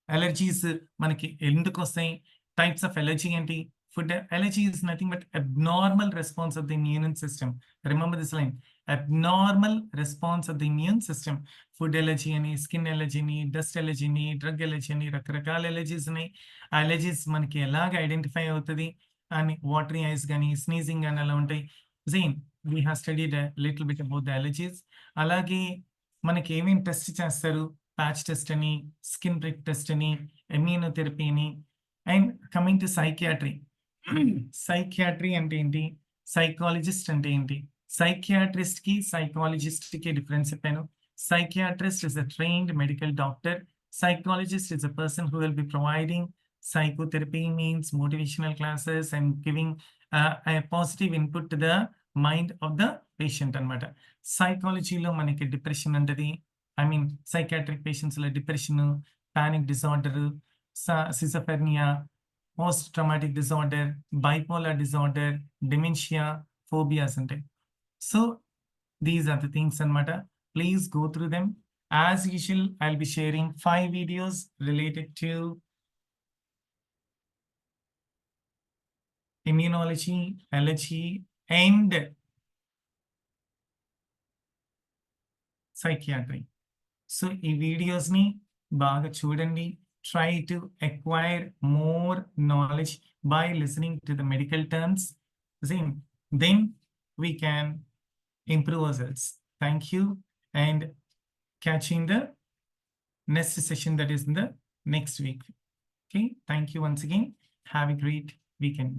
allergies మనకి ఎందుకు వస్తాయి? టైప్స్ ఆఫ్ అలర్జీ ఏంటి? Food allergy is nothing but abnormal response of the immune system. Remember this line. Abnormal response of the immune system. Food allergy అని, స్కిన్ allergy అని, డస్ట్ allergy అని, drug allergy అని, రకరకాల allergies ఉన్నాయి. ఆ allergies మనకి ఎలాగ ఐడెంటిఫై అవుతుంది అని వాటరీ ఐస్ కానీ, స్నీజింగ్ కానీ అలా ఉంటాయి. Same we have studied little bit about the allergies. అలాగే మనకి ఏమేమి టెస్ట్ చేస్తారు? ప్యాచ్ టెస్ట్ అని, స్కిన్ ప్రిక్ టెస్ట్ అని, ఇమ్యూనోథెరపీ అని. And coming to psychiatry. Psychiatry అంటే ఏంటి? సైకాలజిస్ట్ అంటే ఏంటి? సైకియాట్రిస్ట్ కి సైకాలజిస్ట్ కి డిఫరెన్స్ చెప్పాను. Psychiatrist is a trained medical doctor. Psychologist is a person who will be providing psychotherapy, means motivational classes and giving a positive input to the mind of the patient అన్నమాట. సైకాలజీలో మనకి depression ఉంటుంది. I mean psychiatric పేషెంట్స్లో depression, panic disorder, schizophrenia, post traumatic disorder, bipolar disorder, dementia, phobias ఉంటాయి. So these are the things అన్నమాట. Please go through them. As usual, I'll be sharing 5 videos related to immunology, allergy, and psychiatry. So ఈ videos ని బాగా చూడండి. Try to acquire more knowledge by listening to the medical terms. Then we can improve ourselves. Thank you, and catch you in the next session, that is in the next week. Okay, thank you once again. Have a great weekend.